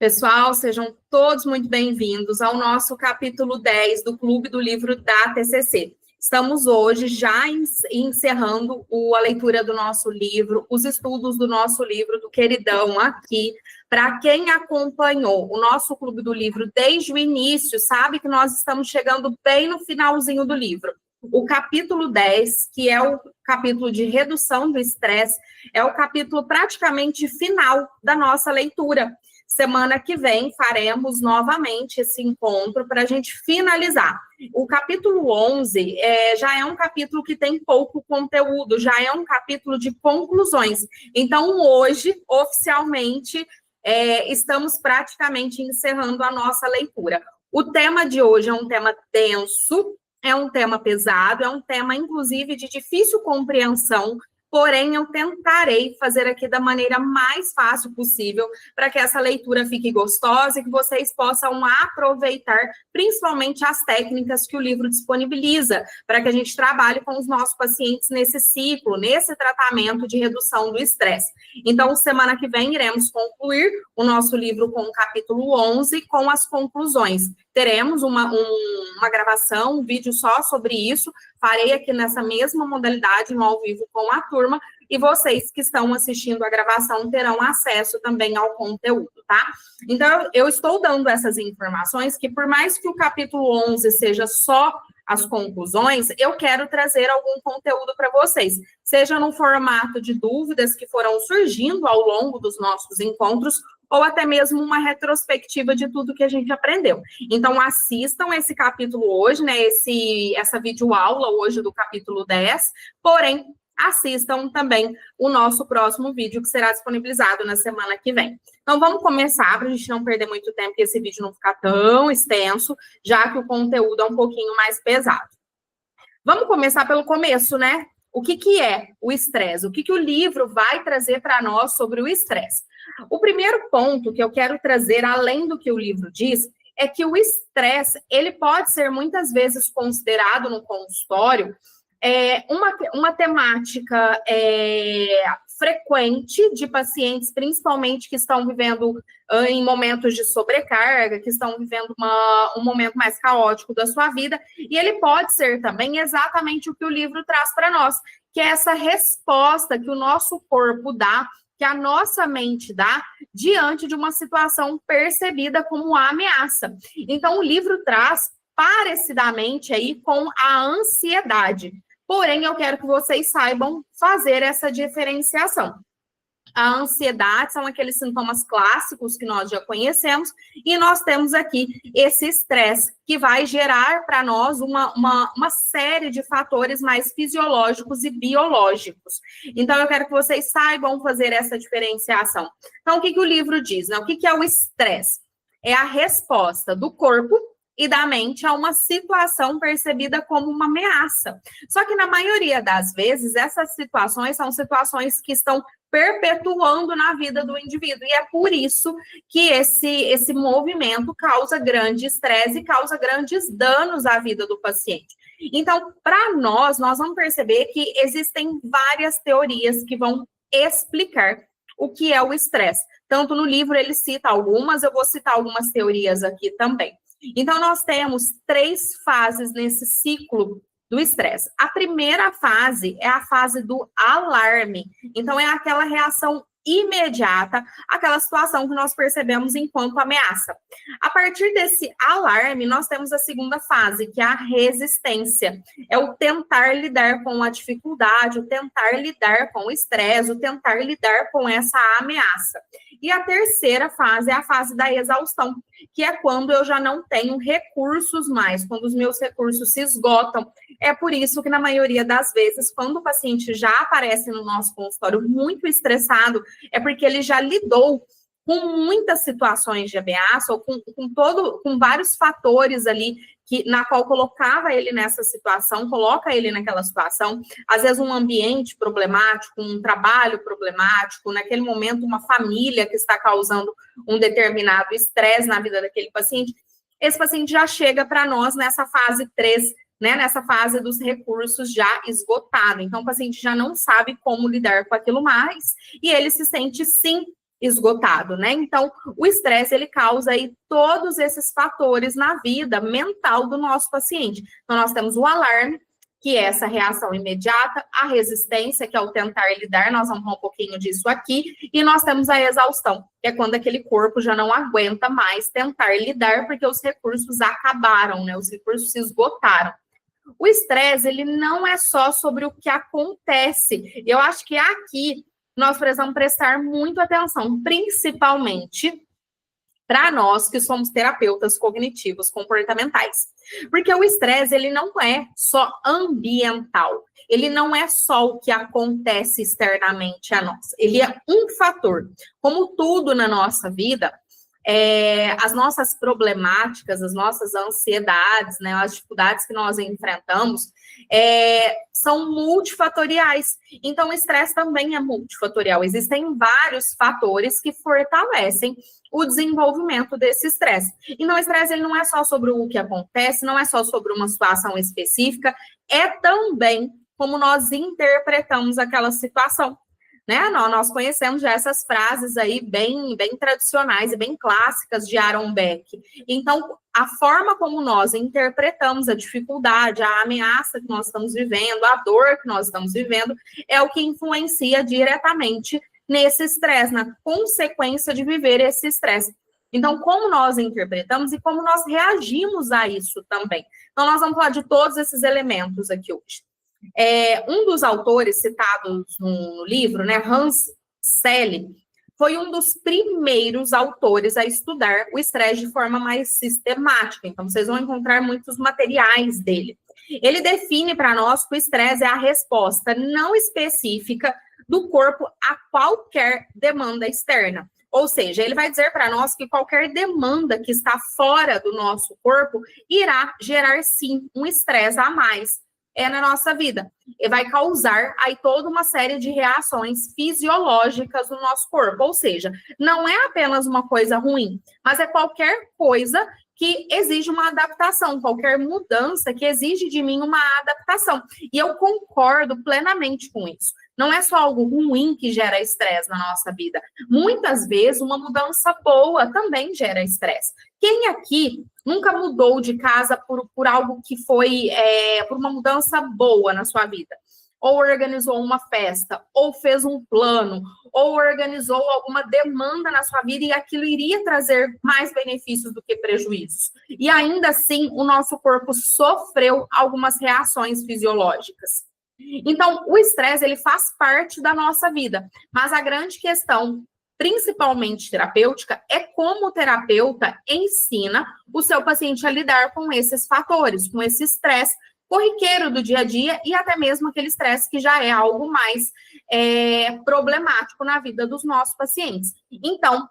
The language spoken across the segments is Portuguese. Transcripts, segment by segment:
Pessoal, sejam todos muito bem-vindos ao nosso capítulo 10 do Clube do Livro da TCC. Estamos hoje já encerrando a leitura do nosso livro, os estudos do nosso livro, do queridão aqui. Para quem acompanhou o nosso Clube do Livro desde o início, sabe que nós estamos chegando bem no finalzinho do livro. O capítulo 10, que é o capítulo de redução do estresse, é o capítulo praticamente final da nossa leitura. Semana que vem faremos novamente esse encontro para a gente finalizar. O capítulo 11 já é um capítulo que tem pouco conteúdo, já é um capítulo de conclusões. Então, hoje, oficialmente, estamos praticamente encerrando a nossa leitura. O tema de hoje é um tema denso, é um tema pesado, é um tema, inclusive, de difícil compreensão. Porém, eu tentarei fazer aqui da maneira mais fácil possível para que essa leitura fique gostosa e que vocês possam aproveitar principalmente as técnicas que o livro disponibiliza, para que a gente trabalhe com os nossos pacientes nesse ciclo, nesse tratamento de redução do estresse. Então, semana que vem, iremos concluir o nosso livro com o capítulo 11, com as conclusões. Teremos uma gravação, um vídeo só sobre isso. Farei aqui nessa mesma modalidade, no ao vivo com a turma, e vocês que estão assistindo a gravação terão acesso também ao conteúdo, tá? Então, eu estou dando essas informações que, por mais que o capítulo 11 seja só as conclusões, eu quero trazer algum conteúdo para vocês, seja no formato de dúvidas que foram surgindo ao longo dos nossos encontros, ou até mesmo uma retrospectiva de tudo que a gente aprendeu. Então, assistam esse capítulo hoje, né, essa videoaula hoje do capítulo 10, porém, assistam também o nosso próximo vídeo, que será disponibilizado na semana que vem. Então, vamos começar, para a gente não perder muito tempo e esse vídeo não ficar tão extenso, já que o conteúdo é um pouquinho mais pesado. Vamos começar pelo começo, né? O que é o estresse? O que o livro vai trazer para nós sobre o estresse? O primeiro ponto que eu quero trazer, além do que o livro diz, é que o estresse, ele pode ser muitas vezes considerado no consultório uma temática frequente de pacientes, principalmente que estão vivendo em momentos de sobrecarga, que estão vivendo um momento mais caótico da sua vida, e ele pode ser também exatamente o que o livro traz para nós, que é essa resposta que o nosso corpo dá, que a nossa mente dá diante de uma situação percebida como ameaça. Então, o livro traz parecidamente aí com a ansiedade. Porém, eu quero que vocês saibam fazer essa diferenciação. A ansiedade são aqueles sintomas clássicos que nós já conhecemos, e nós temos aqui esse estresse, que vai gerar para nós uma série de fatores mais fisiológicos e biológicos. Então, eu quero que vocês saibam fazer essa diferenciação. Então, o que o livro diz? Né? O que é o estresse? É a resposta do corpo e da mente a uma situação percebida como uma ameaça. Só que, na maioria das vezes, essas situações são situações que estão perpetuando na vida do indivíduo. E é por isso que esse movimento causa grande estresse e causa grandes danos à vida do paciente. Então, para nós vamos perceber que existem várias teorias que vão explicar o que é o estresse. Tanto no livro ele cita algumas, eu vou citar algumas teorias aqui também. Então, nós temos 3 fases nesse ciclo do estresse. A primeira fase é a fase do alarme. Então, é aquela reação imediata, aquela situação que nós percebemos enquanto ameaça. A partir desse alarme, nós temos a segunda fase, que é a resistência. É o tentar lidar com a dificuldade, o tentar lidar com o estresse, o tentar lidar com essa ameaça. E a terceira fase é a fase da exaustão, que é quando eu já não tenho recursos mais, quando os meus recursos se esgotam. É por isso que, na maioria das vezes, quando o paciente já aparece no nosso consultório muito estressado, é porque ele já lidou com muitas situações de ameaça, ou com vários fatores ali na qual colocava ele nessa situação, coloca ele naquela situação, às vezes um ambiente problemático, um trabalho problemático, naquele momento uma família que está causando um determinado estresse na vida daquele paciente. Esse paciente já chega para nós nessa fase 3, né, nessa fase dos recursos já esgotado. Então, o paciente já não sabe como lidar com aquilo mais, e ele se sente, sim, esgotado, né? Então, o estresse, ele causa aí todos esses fatores na vida mental do nosso paciente. Então, nós temos o alarme, que é essa reação imediata, a resistência, que é o tentar lidar, nós vamos falar um pouquinho disso aqui, e nós temos a exaustão, que é quando aquele corpo já não aguenta mais tentar lidar, porque os recursos acabaram, né? Os recursos se esgotaram. O estresse, ele não é só sobre o que acontece. Eu acho que aqui nós precisamos prestar muito atenção, principalmente para nós que somos terapeutas cognitivos comportamentais. Porque o estresse, ele não é só ambiental. Ele não é só o que acontece externamente a nós. Ele é um fator. Como tudo na nossa vida, as nossas problemáticas, as nossas ansiedades, né, as dificuldades que nós enfrentamos, são multifatoriais. Então, o estresse também é multifatorial. Existem vários fatores que fortalecem o desenvolvimento desse estresse. Então, o estresse, ele não é só sobre o que acontece, não é só sobre uma situação específica, é também como nós interpretamos aquela situação. Né? Nós conhecemos já essas frases aí bem tradicionais e bem clássicas de Aaron Beck. Então, a forma como nós interpretamos a dificuldade, a ameaça que nós estamos vivendo, a dor que nós estamos vivendo, é o que influencia diretamente nesse estresse, na consequência de viver esse estresse. Então, como nós interpretamos e como nós reagimos a isso também. Então, nós vamos falar de todos esses elementos aqui hoje. Um dos autores citados no livro, né, Hans Selye, foi um dos primeiros autores a estudar o estresse de forma mais sistemática. Então, vocês vão encontrar muitos materiais dele. Ele define para nós que o estresse é a resposta não específica do corpo a qualquer demanda externa. Ou seja, ele vai dizer para nós que qualquer demanda que está fora do nosso corpo irá gerar, sim, um estresse a mais na nossa vida. E vai causar aí toda uma série de reações fisiológicas no nosso corpo. Ou seja, não é apenas uma coisa ruim, mas é qualquer coisa que exige uma adaptação, qualquer mudança que exige de mim uma adaptação. E eu concordo plenamente com isso. Não é só algo ruim que gera estresse na nossa vida. Muitas vezes, uma mudança boa também gera estresse. Quem aqui nunca mudou de casa por algo que foi, por uma mudança boa na sua vida? Ou organizou uma festa, ou fez um plano, ou organizou alguma demanda na sua vida e aquilo iria trazer mais benefícios do que prejuízos. E ainda assim, o nosso corpo sofreu algumas reações fisiológicas. Então, o estresse, ele faz parte da nossa vida, mas a grande questão, principalmente terapêutica, é como o terapeuta ensina o seu paciente a lidar com esses fatores, com esse estresse corriqueiro do dia a dia e até mesmo aquele estresse que já é algo mais problemático na vida dos nossos pacientes. Então,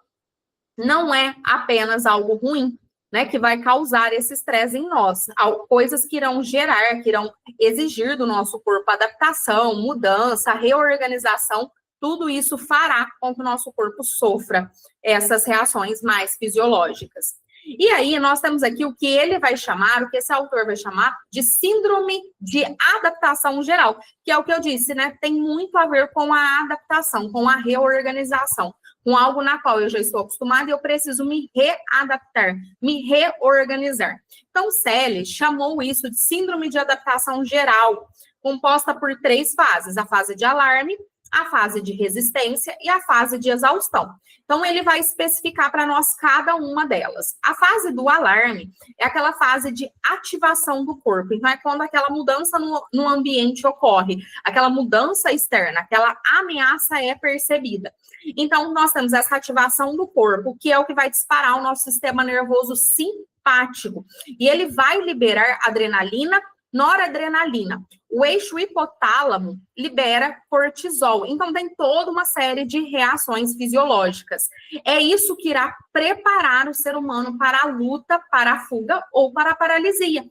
não é apenas algo ruim, né, que vai causar esse estresse em nós. Coisas que irão gerar, que irão exigir do nosso corpo adaptação, mudança, reorganização, tudo isso fará com que o nosso corpo sofra essas reações mais fisiológicas. E aí, nós temos aqui o que ele vai chamar, o que esse autor vai chamar de síndrome de adaptação geral, que é o que eu disse, né? Tem muito a ver com a adaptação, com a reorganização, com algo na qual eu já estou acostumada e eu preciso me readaptar, me reorganizar. Então, Selye chamou isso de síndrome de adaptação geral, composta por 3 fases: a fase de alarme, a fase de resistência e a fase de exaustão. Então, ele vai especificar para nós cada uma delas. A fase do alarme é aquela fase de ativação do corpo. Então, é quando aquela mudança no ambiente ocorre, aquela mudança externa, aquela ameaça é percebida. Então, nós temos essa ativação do corpo, que é o que vai disparar o nosso sistema nervoso simpático. E ele vai liberar adrenalina, noradrenalina. O eixo hipotálamo libera cortisol. Então, tem toda uma série de reações fisiológicas. É isso que irá preparar o ser humano para a luta, para a fuga ou para a paralisia.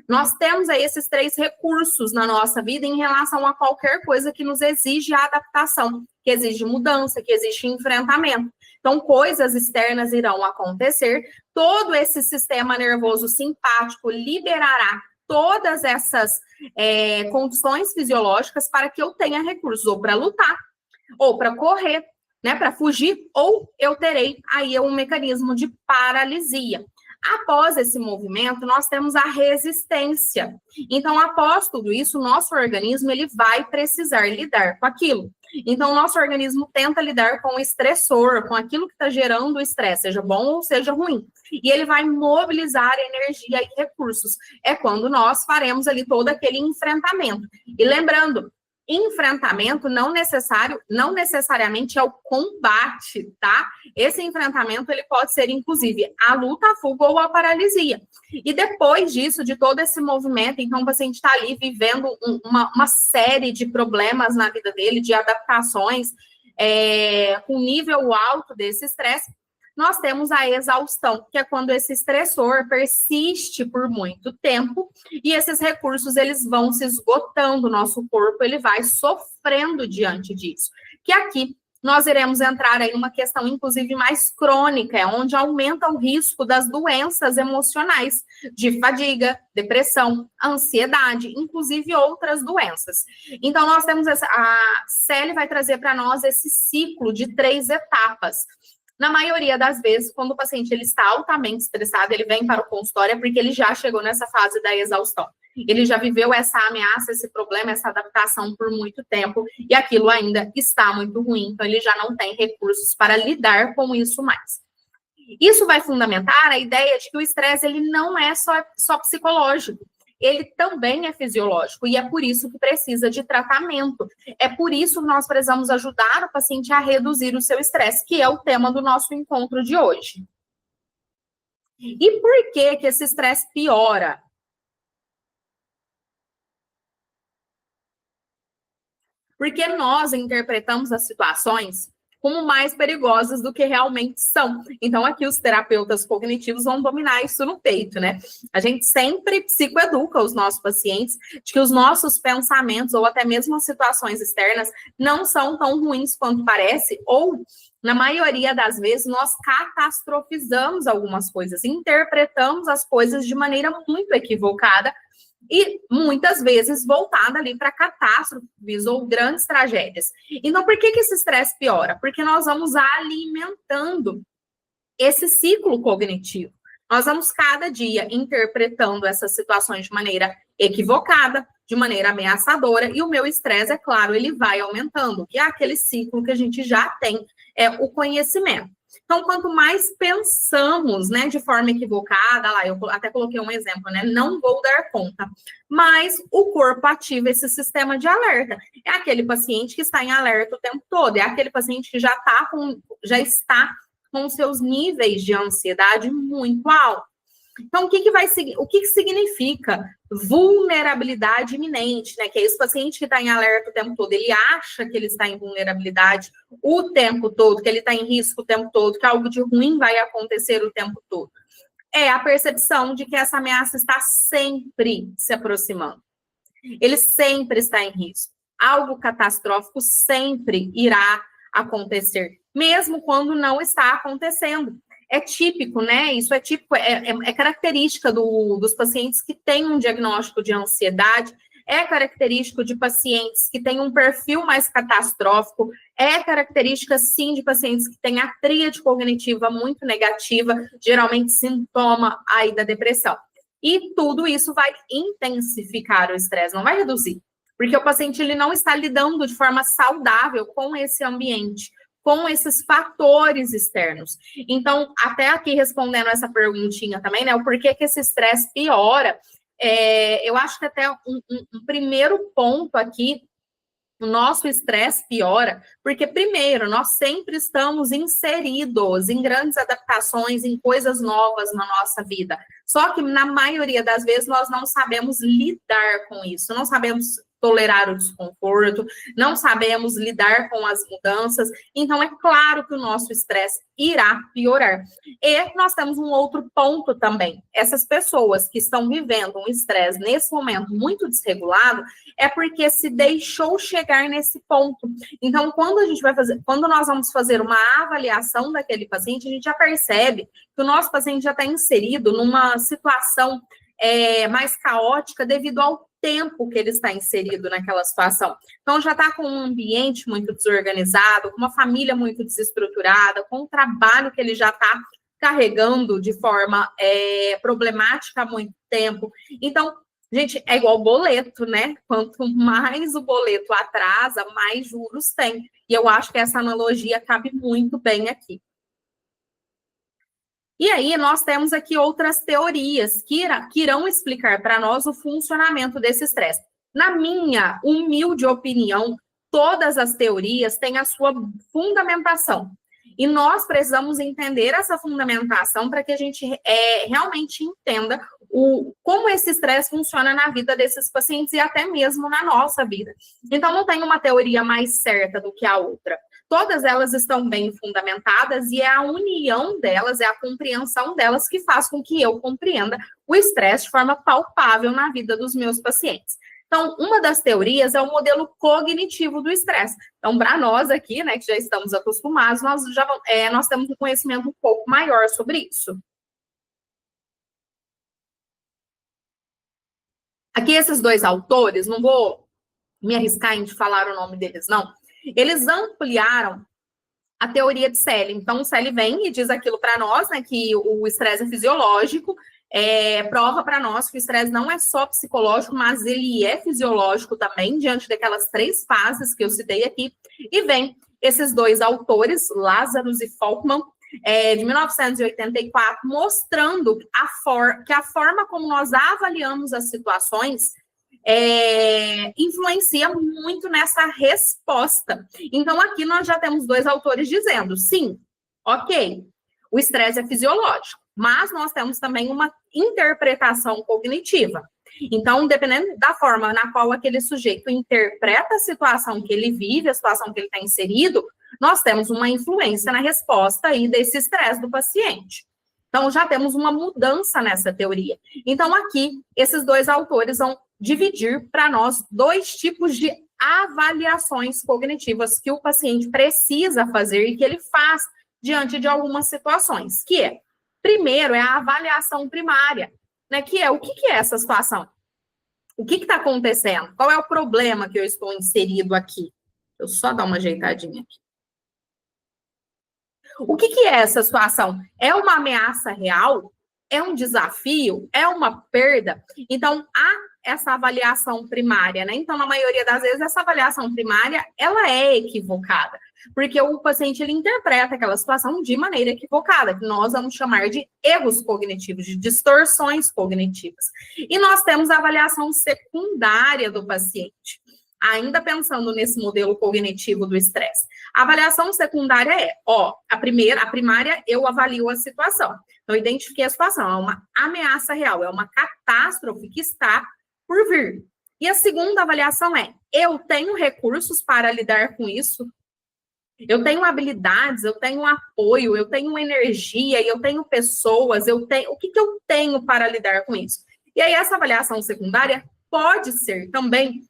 Nós temos aí esses 3 recursos na nossa vida em relação a qualquer coisa que nos exige adaptação, que exige mudança, que exige enfrentamento. Então, coisas externas irão acontecer, todo esse sistema nervoso simpático liberará todas essas condições fisiológicas para que eu tenha recursos ou para lutar, ou para correr, né, para fugir, ou eu terei aí um mecanismo de paralisia. Após esse movimento, nós temos a resistência. Então, após tudo isso, o nosso organismo ele vai precisar lidar com aquilo. Então, o nosso organismo tenta lidar com o estressor, com aquilo que está gerando o estresse, seja bom ou seja ruim. E ele vai mobilizar energia e recursos. É quando nós faremos ali todo aquele enfrentamento. E lembrando, enfrentamento não necessariamente é o combate, tá? Esse enfrentamento, ele pode ser, inclusive, a luta, a fuga ou a paralisia. E depois disso, de todo esse movimento, então o paciente está ali vivendo uma série de problemas na vida dele, de adaptações, com nível alto desse estresse, nós temos a exaustão, que é quando esse estressor persiste por muito tempo e esses recursos eles vão se esgotando, o nosso corpo ele vai sofrendo diante disso. Que aqui nós iremos entrar aí numa questão, inclusive, mais crônica, onde aumenta o risco das doenças emocionais, de fadiga, depressão, ansiedade, inclusive outras doenças. Então, nós temos a Célia vai trazer para nós esse ciclo de 3 etapas. Na maioria das vezes, quando o paciente ele está altamente estressado, ele vem para o consultório porque ele já chegou nessa fase da exaustão. Ele já viveu essa ameaça, esse problema, essa adaptação por muito tempo e aquilo ainda está muito ruim, então ele já não tem recursos para lidar com isso mais. Isso vai fundamentar a ideia de que o estresse ele não é só psicológico. Ele também é fisiológico e é por isso que precisa de tratamento. É por isso que nós precisamos ajudar o paciente a reduzir o seu estresse, que é o tema do nosso encontro de hoje. E por que esse estresse piora? Porque nós interpretamos as situações como mais perigosas do que realmente são. Então, aqui os terapeutas cognitivos vão dominar isso no peito, né? A gente sempre psicoeduca os nossos pacientes de que os nossos pensamentos ou até mesmo as situações externas não são tão ruins quanto parece, ou, na maioria das vezes, nós catastrofizamos algumas coisas, interpretamos as coisas de maneira muito equivocada, e muitas vezes voltada ali para catástrofes ou grandes tragédias. Então, por que esse estresse piora? Porque nós vamos alimentando esse ciclo cognitivo. Nós vamos cada dia interpretando essas situações de maneira equivocada, de maneira ameaçadora, e o meu estresse, é claro, ele vai aumentando, que é aquele ciclo que a gente já tem, o conhecimento. Então, quanto mais pensamos, né, de forma equivocada, lá, eu até coloquei um exemplo, né, não vou dar conta, mas o corpo ativa esse sistema de alerta. É aquele paciente que está em alerta o tempo todo, é aquele paciente que já está com seus níveis de ansiedade muito altos. Então, o que significa vulnerabilidade iminente, né? Que é esse paciente que está em alerta o tempo todo, ele acha que ele está em vulnerabilidade o tempo todo, que ele está em risco o tempo todo, que algo de ruim vai acontecer o tempo todo. É a percepção de que essa ameaça está sempre se aproximando. Ele sempre está em risco. Algo catastrófico sempre irá acontecer, mesmo quando não está acontecendo. É típico, né? Isso é típico, é característica dos pacientes que têm um diagnóstico de ansiedade, é característico de pacientes que têm um perfil mais catastrófico, é característica, sim, de pacientes que têm a tríade cognitiva muito negativa, geralmente sintoma aí da depressão. E tudo isso vai intensificar o estresse, não vai reduzir, porque o paciente ele não está lidando de forma saudável com esse ambiente, com esses fatores externos. Então, até aqui respondendo essa perguntinha também, né, o porquê que esse estresse piora, eu acho que até um primeiro ponto aqui, o nosso estresse piora, porque primeiro, nós sempre estamos inseridos em grandes adaptações, em coisas novas na nossa vida, só que na maioria das vezes nós não sabemos lidar com isso, não sabemos tolerar o desconforto, não sabemos lidar com as mudanças, então é claro que o nosso estresse irá piorar. E nós temos um outro ponto também, essas pessoas que estão vivendo um estresse nesse momento muito desregulado, é porque se deixou chegar nesse ponto. Então, quando nós vamos fazer uma avaliação daquele paciente, a gente já percebe que o nosso paciente já está inserido numa situação mais caótica devido ao tempo que ele está inserido naquela situação. Então, já está com um ambiente muito desorganizado, com uma família muito desestruturada, com um trabalho que ele já está carregando de forma problemática há muito tempo. Então, gente, é igual boleto, né? Quanto mais o boleto atrasa, mais juros tem. E eu acho que essa analogia cabe muito bem aqui. E aí, nós temos aqui outras teorias que irão explicar para nós o funcionamento desse estresse. Na minha humilde opinião, todas as teorias têm a sua fundamentação. E nós precisamos entender essa fundamentação para que a gente realmente entenda como esse estresse funciona na vida desses pacientes e até mesmo na nossa vida. Então, não tem uma teoria mais certa do que a outra. Todas elas estão bem fundamentadas e é a união delas, é a compreensão delas que faz com que eu compreenda o estresse de forma palpável na vida dos meus pacientes. Então, uma das teorias é o modelo cognitivo do estresse. Então, para nós aqui, né, que já estamos acostumados, nós temos um conhecimento um pouco maior sobre isso. Aqui, esses dois autores, não vou me arriscar em falar o nome deles, não. Eles ampliaram a teoria de Selle. Então, o Selle vem e diz aquilo para nós, né, que o estresse é fisiológico, prova para nós que o estresse não é só psicológico, mas ele é fisiológico também, diante daquelas 3 fases que eu citei aqui. E vem esses dois autores, Lazarus e Folkman, de 1984, mostrando que a forma como nós avaliamos as situações influencia muito nessa resposta. Então, aqui nós já temos 2 autores dizendo, sim, ok, o estresse é fisiológico, mas nós temos também uma interpretação cognitiva. Então, dependendo da forma na qual aquele sujeito interpreta a situação que ele vive, a situação que ele está inserido, nós temos uma influência na resposta aí desse estresse do paciente. Então, já temos uma mudança nessa teoria. Então, aqui, esses 2 autores vão dividir para nós 2 tipos de avaliações cognitivas que o paciente precisa fazer e que ele faz diante de algumas situações, que é, primeiro, é a avaliação primária, né, que é o que é essa situação? O que está acontecendo? Qual é o problema que eu estou inserido aqui? Deixa eu só dar uma ajeitadinha aqui. O que é essa situação? É uma ameaça real? É um desafio? É uma perda? Então, há essa avaliação primária, né? Então, na maioria das vezes, essa avaliação primária, ela é equivocada, porque o paciente, ele interpreta aquela situação de maneira equivocada, que nós vamos chamar de erros cognitivos, de distorções cognitivas. E nós temos a avaliação secundária do paciente, ainda pensando nesse modelo cognitivo do estresse. A avaliação secundária a primária eu avalio a situação. Então, eu identifiquei a situação, é uma ameaça real, é uma catástrofe que está por vir. E a segunda avaliação é, eu tenho recursos para lidar com isso? Eu tenho habilidades, eu tenho apoio, eu tenho energia, eu tenho pessoas, o que eu tenho para lidar com isso? E aí, essa avaliação secundária pode ser também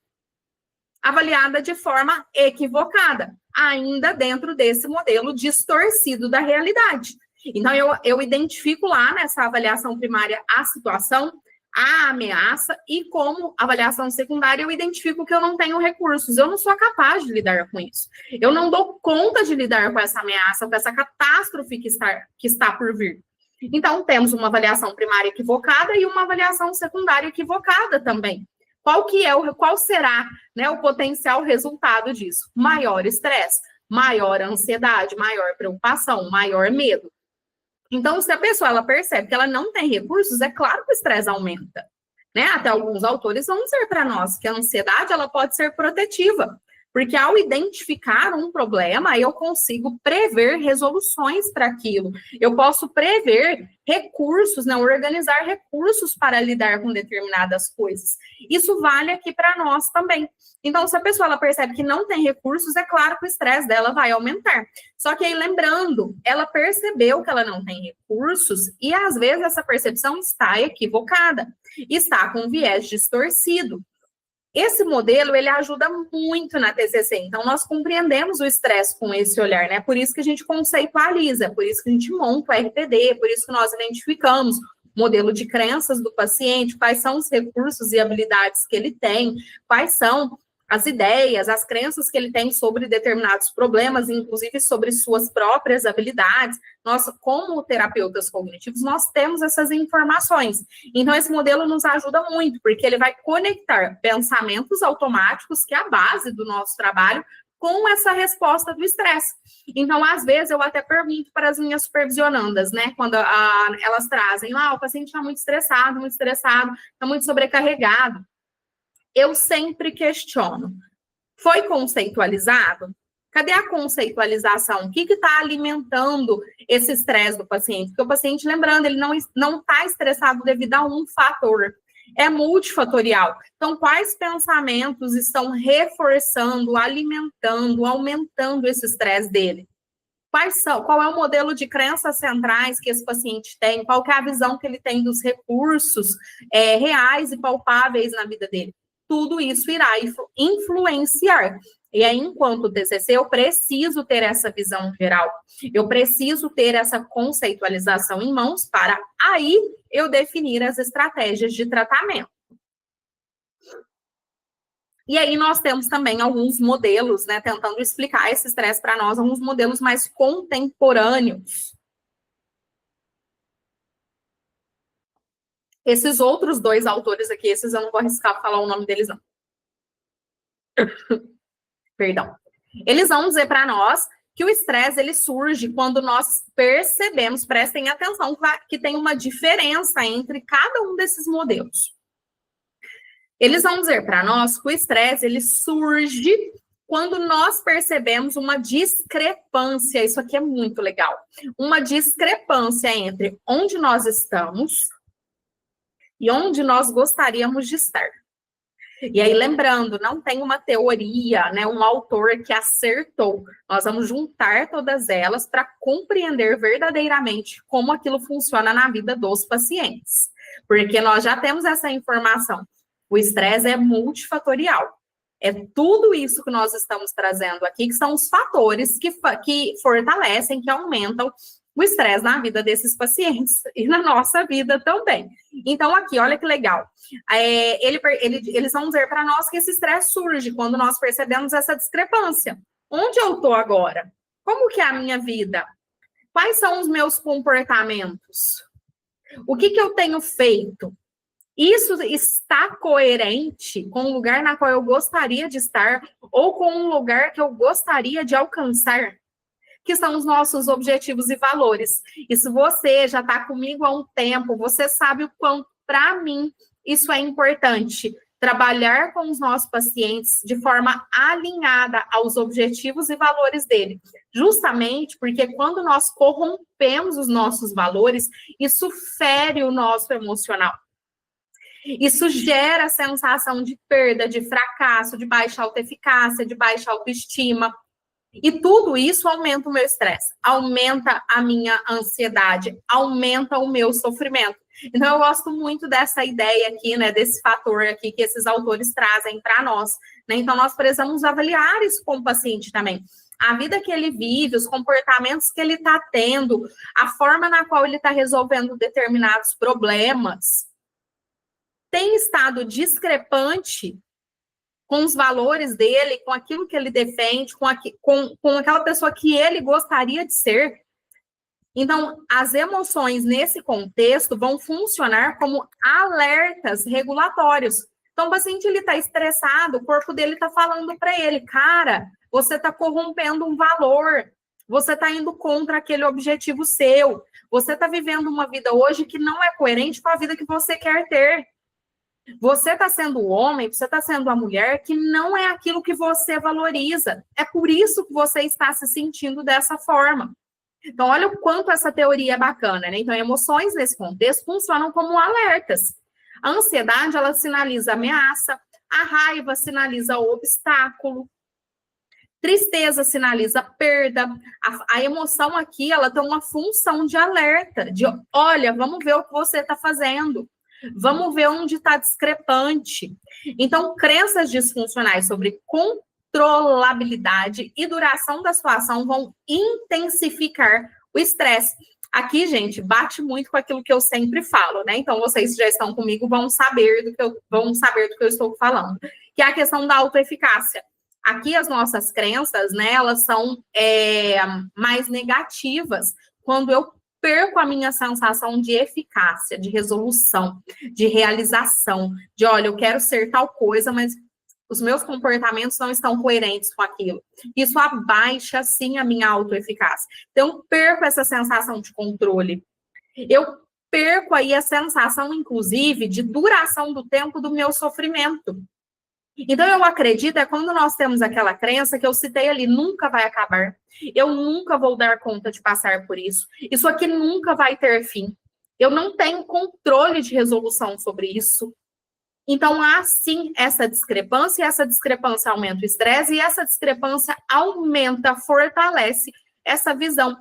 avaliada de forma equivocada, ainda dentro desse modelo distorcido da realidade. Então, eu identifico lá nessa avaliação primária a situação, a ameaça, e como avaliação secundária eu identifico que eu não tenho recursos, eu não sou capaz de lidar com isso. Eu não dou conta de lidar com essa ameaça, com essa catástrofe que está por vir. Então, temos uma avaliação primária equivocada e uma avaliação secundária equivocada também. Qual será, né, o potencial resultado disso? Maior estresse, maior ansiedade, maior preocupação, maior medo. Então, se a pessoa ela percebe que ela não tem recursos, é claro que o estresse aumenta, né? Até alguns autores vão dizer para nós que a ansiedade ela pode ser protetiva, porque ao identificar um problema, eu consigo prever resoluções para aquilo. Eu posso prever recursos, né? Organizar recursos para lidar com determinadas coisas. Isso vale aqui para nós também. Então, se a pessoa ela percebe que não tem recursos, é claro que o estresse dela vai aumentar. Só que aí, lembrando, ela percebeu que ela não tem recursos e, às vezes, essa percepção está equivocada, está com viés distorcido. Esse modelo, ele ajuda muito na TCC. Então, nós compreendemos o estresse com esse olhar, né? Por isso que a gente conceitualiza, por isso que a gente monta o RTD, por isso que nós identificamos modelo de crenças do paciente, quais são os recursos e habilidades que ele tem, quais são as ideias, as crenças que ele tem sobre determinados problemas, inclusive sobre suas próprias habilidades. Nós, como terapeutas cognitivos, nós temos essas informações. Então, esse modelo nos ajuda muito, porque ele vai conectar pensamentos automáticos, que é a base do nosso trabalho, com essa resposta do estresse. Então, às vezes, eu até pergunto para as minhas supervisionandas, né, quando elas trazem, o paciente está muito estressado, está muito sobrecarregado. Eu sempre questiono. Foi conceitualizado? Cadê a conceitualização? O que está alimentando esse estresse do paciente? Porque o paciente, lembrando, ele não está estressado devido a um fator. É multifatorial. Então, quais pensamentos estão reforçando, alimentando, aumentando esse estresse dele? Qual é o modelo de crenças centrais que esse paciente tem? Qual que é a visão que ele tem dos recursos reais e palpáveis na vida dele? Tudo isso irá influenciar. E aí, enquanto TCC, eu preciso ter essa visão geral. Eu preciso ter essa conceitualização em mãos para aí eu definir as estratégias de tratamento. E aí nós temos também alguns modelos, né, tentando explicar esse estresse para nós, alguns modelos mais contemporâneos. Esses outros dois autores aqui, esses eu não vou arriscar falar o nome deles, não. Perdão. Eles vão dizer para nós que o estresse, ele surge quando nós percebemos, prestem atenção, que tem uma diferença entre cada um desses modelos. Eles vão dizer para nós que o estresse, ele surge quando nós percebemos uma discrepância, isso aqui é muito legal, uma discrepância entre onde nós estamos e onde nós gostaríamos de estar. E aí, lembrando, não tem uma teoria, né, um autor que acertou. Nós vamos juntar todas elas para compreender verdadeiramente como aquilo funciona na vida dos pacientes. Porque nós já temos essa informação. O estresse é multifatorial. É tudo isso que nós estamos trazendo aqui, que são os fatores que fortalecem, que aumentam o estresse na vida desses pacientes e na nossa vida também. Então, aqui, olha que legal. Eles vão dizer para nós que esse estresse surge quando nós percebemos essa discrepância. Onde eu estou agora? Como que é a minha vida? Quais são os meus comportamentos? O que eu tenho feito? Isso está coerente com o lugar na qual eu gostaria de estar ou com um lugar que eu gostaria de alcançar? Que são os nossos objetivos e valores. E se você já está comigo há um tempo, você sabe o quanto, para mim, isso é importante. Trabalhar com os nossos pacientes de forma alinhada aos objetivos e valores dele. Justamente porque quando nós corrompemos os nossos valores, isso fere o nosso emocional. Isso gera a sensação de perda, de fracasso, de baixa autoeficácia, de baixa autoestima. E tudo isso aumenta o meu estresse, aumenta a minha ansiedade, aumenta o meu sofrimento. Então, eu gosto muito dessa ideia aqui, né, desse fator aqui que esses autores trazem para nós, né? Então, nós precisamos avaliar isso com o paciente também. A vida que ele vive, os comportamentos que ele está tendo, a forma na qual ele está resolvendo determinados problemas, tem estado discrepante com os valores dele, com aquilo que ele defende, com aquela pessoa que ele gostaria de ser. Então, as emoções nesse contexto vão funcionar como alertas regulatórios. Então, o paciente está estressado, o corpo dele está falando para ele, cara, você está corrompendo um valor, você está indo contra aquele objetivo seu, você está vivendo uma vida hoje que não é coerente com a vida que você quer ter. Você está sendo o homem, você está sendo a mulher que não é aquilo que você valoriza. É por isso que você está se sentindo dessa forma. Então, olha o quanto essa teoria é bacana, né? Então, emoções nesse contexto funcionam como alertas. A ansiedade, ela sinaliza ameaça, a raiva sinaliza obstáculo, tristeza sinaliza perda. A emoção aqui, ela tem uma função de alerta, de olha, vamos ver o que você está fazendo. Vamos ver onde está discrepante. Então, crenças disfuncionais sobre controlabilidade e duração da situação vão intensificar o estresse. Aqui, gente, bate muito com aquilo que eu sempre falo, né? Então, vocês que já estão comigo vão saber do que eu estou falando, que é a questão da autoeficácia. Aqui, as nossas crenças, né, elas são mais negativas quando eu perco a minha sensação de eficácia, de resolução, de realização, de, olha, eu quero ser tal coisa, mas os meus comportamentos não estão coerentes com aquilo. Isso abaixa, sim, a minha autoeficácia. Então, eu perco essa sensação de controle. Eu perco aí a sensação, inclusive, de duração do tempo do meu sofrimento. Então, eu acredito, é quando nós temos aquela crença que eu citei ali, nunca vai acabar. Eu nunca vou dar conta de passar por isso. Isso aqui nunca vai ter fim. Eu não tenho controle de resolução sobre isso. Então, há sim essa discrepância, e essa discrepância aumenta o estresse, e essa discrepância aumenta, fortalece essa visão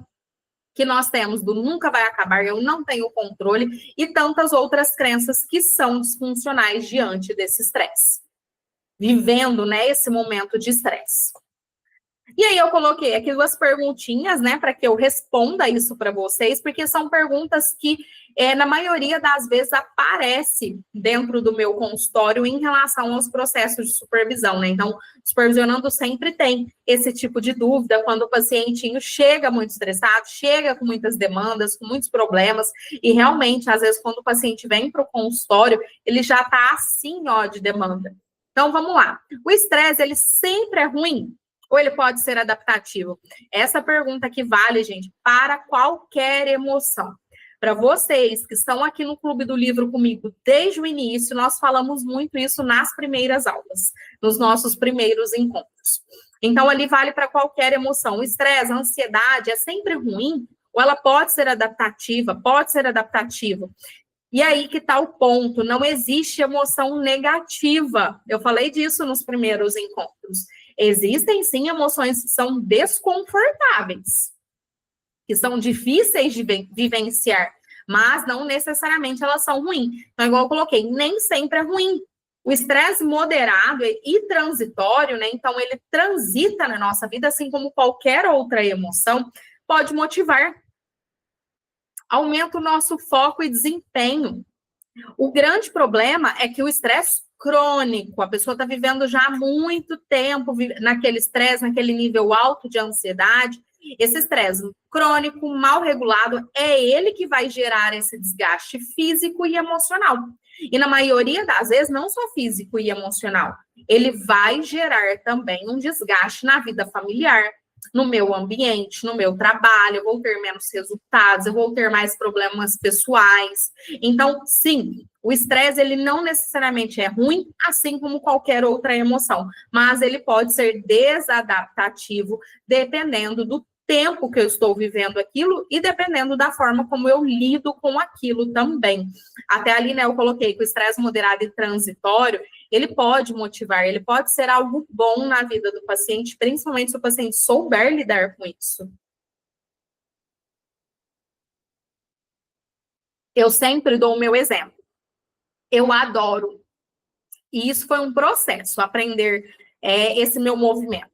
que nós temos do nunca vai acabar, eu não tenho controle, e tantas outras crenças que são disfuncionais diante desse estresse. Vivendo, né, esse momento de estresse. E aí eu coloquei aqui 2 perguntinhas, né, para que eu responda isso para vocês, porque são perguntas que, na maioria das vezes, aparece dentro do meu consultório em relação aos processos de supervisão, né? Então, supervisionando sempre tem esse tipo de dúvida quando o pacientinho chega muito estressado, chega com muitas demandas, com muitos problemas, e realmente, às vezes, quando o paciente vem para o consultório, ele já está assim, ó, de demanda. Então, vamos lá. O estresse, ele sempre é ruim? Ou ele pode ser adaptativo? Essa pergunta aqui vale, gente, para qualquer emoção. Para vocês que estão aqui no Clube do Livro comigo desde o início, nós falamos muito isso nas primeiras aulas, nos nossos primeiros encontros. Então, ali vale para qualquer emoção. O estresse, a ansiedade é sempre ruim? Ou ela pode ser adaptativa? Pode ser adaptativa. E aí que está o ponto, não existe emoção negativa. Eu falei disso nos primeiros encontros. Existem, sim, emoções que são desconfortáveis, que são difíceis de vivenciar, mas não necessariamente elas são ruins. Então, igual eu coloquei, nem sempre é ruim. O estresse moderado e transitório, né? Então, ele transita na nossa vida, assim como qualquer outra emoção, pode motivar. Aumenta o nosso foco e desempenho. O grande problema é que o estresse crônico, a pessoa está vivendo já há muito tempo naquele estresse, naquele nível alto de ansiedade. Esse estresse crônico, mal regulado, é ele que vai gerar esse desgaste físico e emocional. E na maioria das vezes, não só físico e emocional, ele vai gerar também um desgaste na vida familiar, no meu ambiente, no meu trabalho, eu vou ter menos resultados, eu vou ter mais problemas pessoais. Então, sim, o estresse, ele não necessariamente é ruim, assim como qualquer outra emoção, mas ele pode ser desadaptativo, dependendo do tempo que eu estou vivendo aquilo e dependendo da forma como eu lido com aquilo também. Até ali, né, eu coloquei que o estresse moderado e transitório, ele pode motivar, ele pode ser algo bom na vida do paciente, principalmente se o paciente souber lidar com isso. Eu sempre dou o meu exemplo. Eu adoro, e isso foi um processo, aprender esse meu movimento.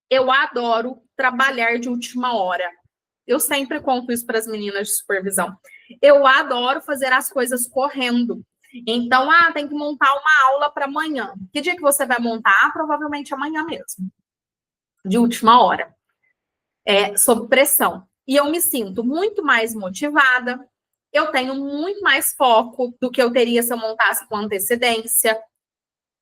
Eu adoro trabalhar de última hora. Eu sempre conto isso para as meninas de supervisão. Eu adoro fazer as coisas correndo. Então, tem que montar uma aula para amanhã. Que dia que você vai montar? Provavelmente amanhã mesmo. De última hora. Sob pressão. E eu me sinto muito mais motivada. Eu tenho muito mais foco do que eu teria se eu montasse com antecedência.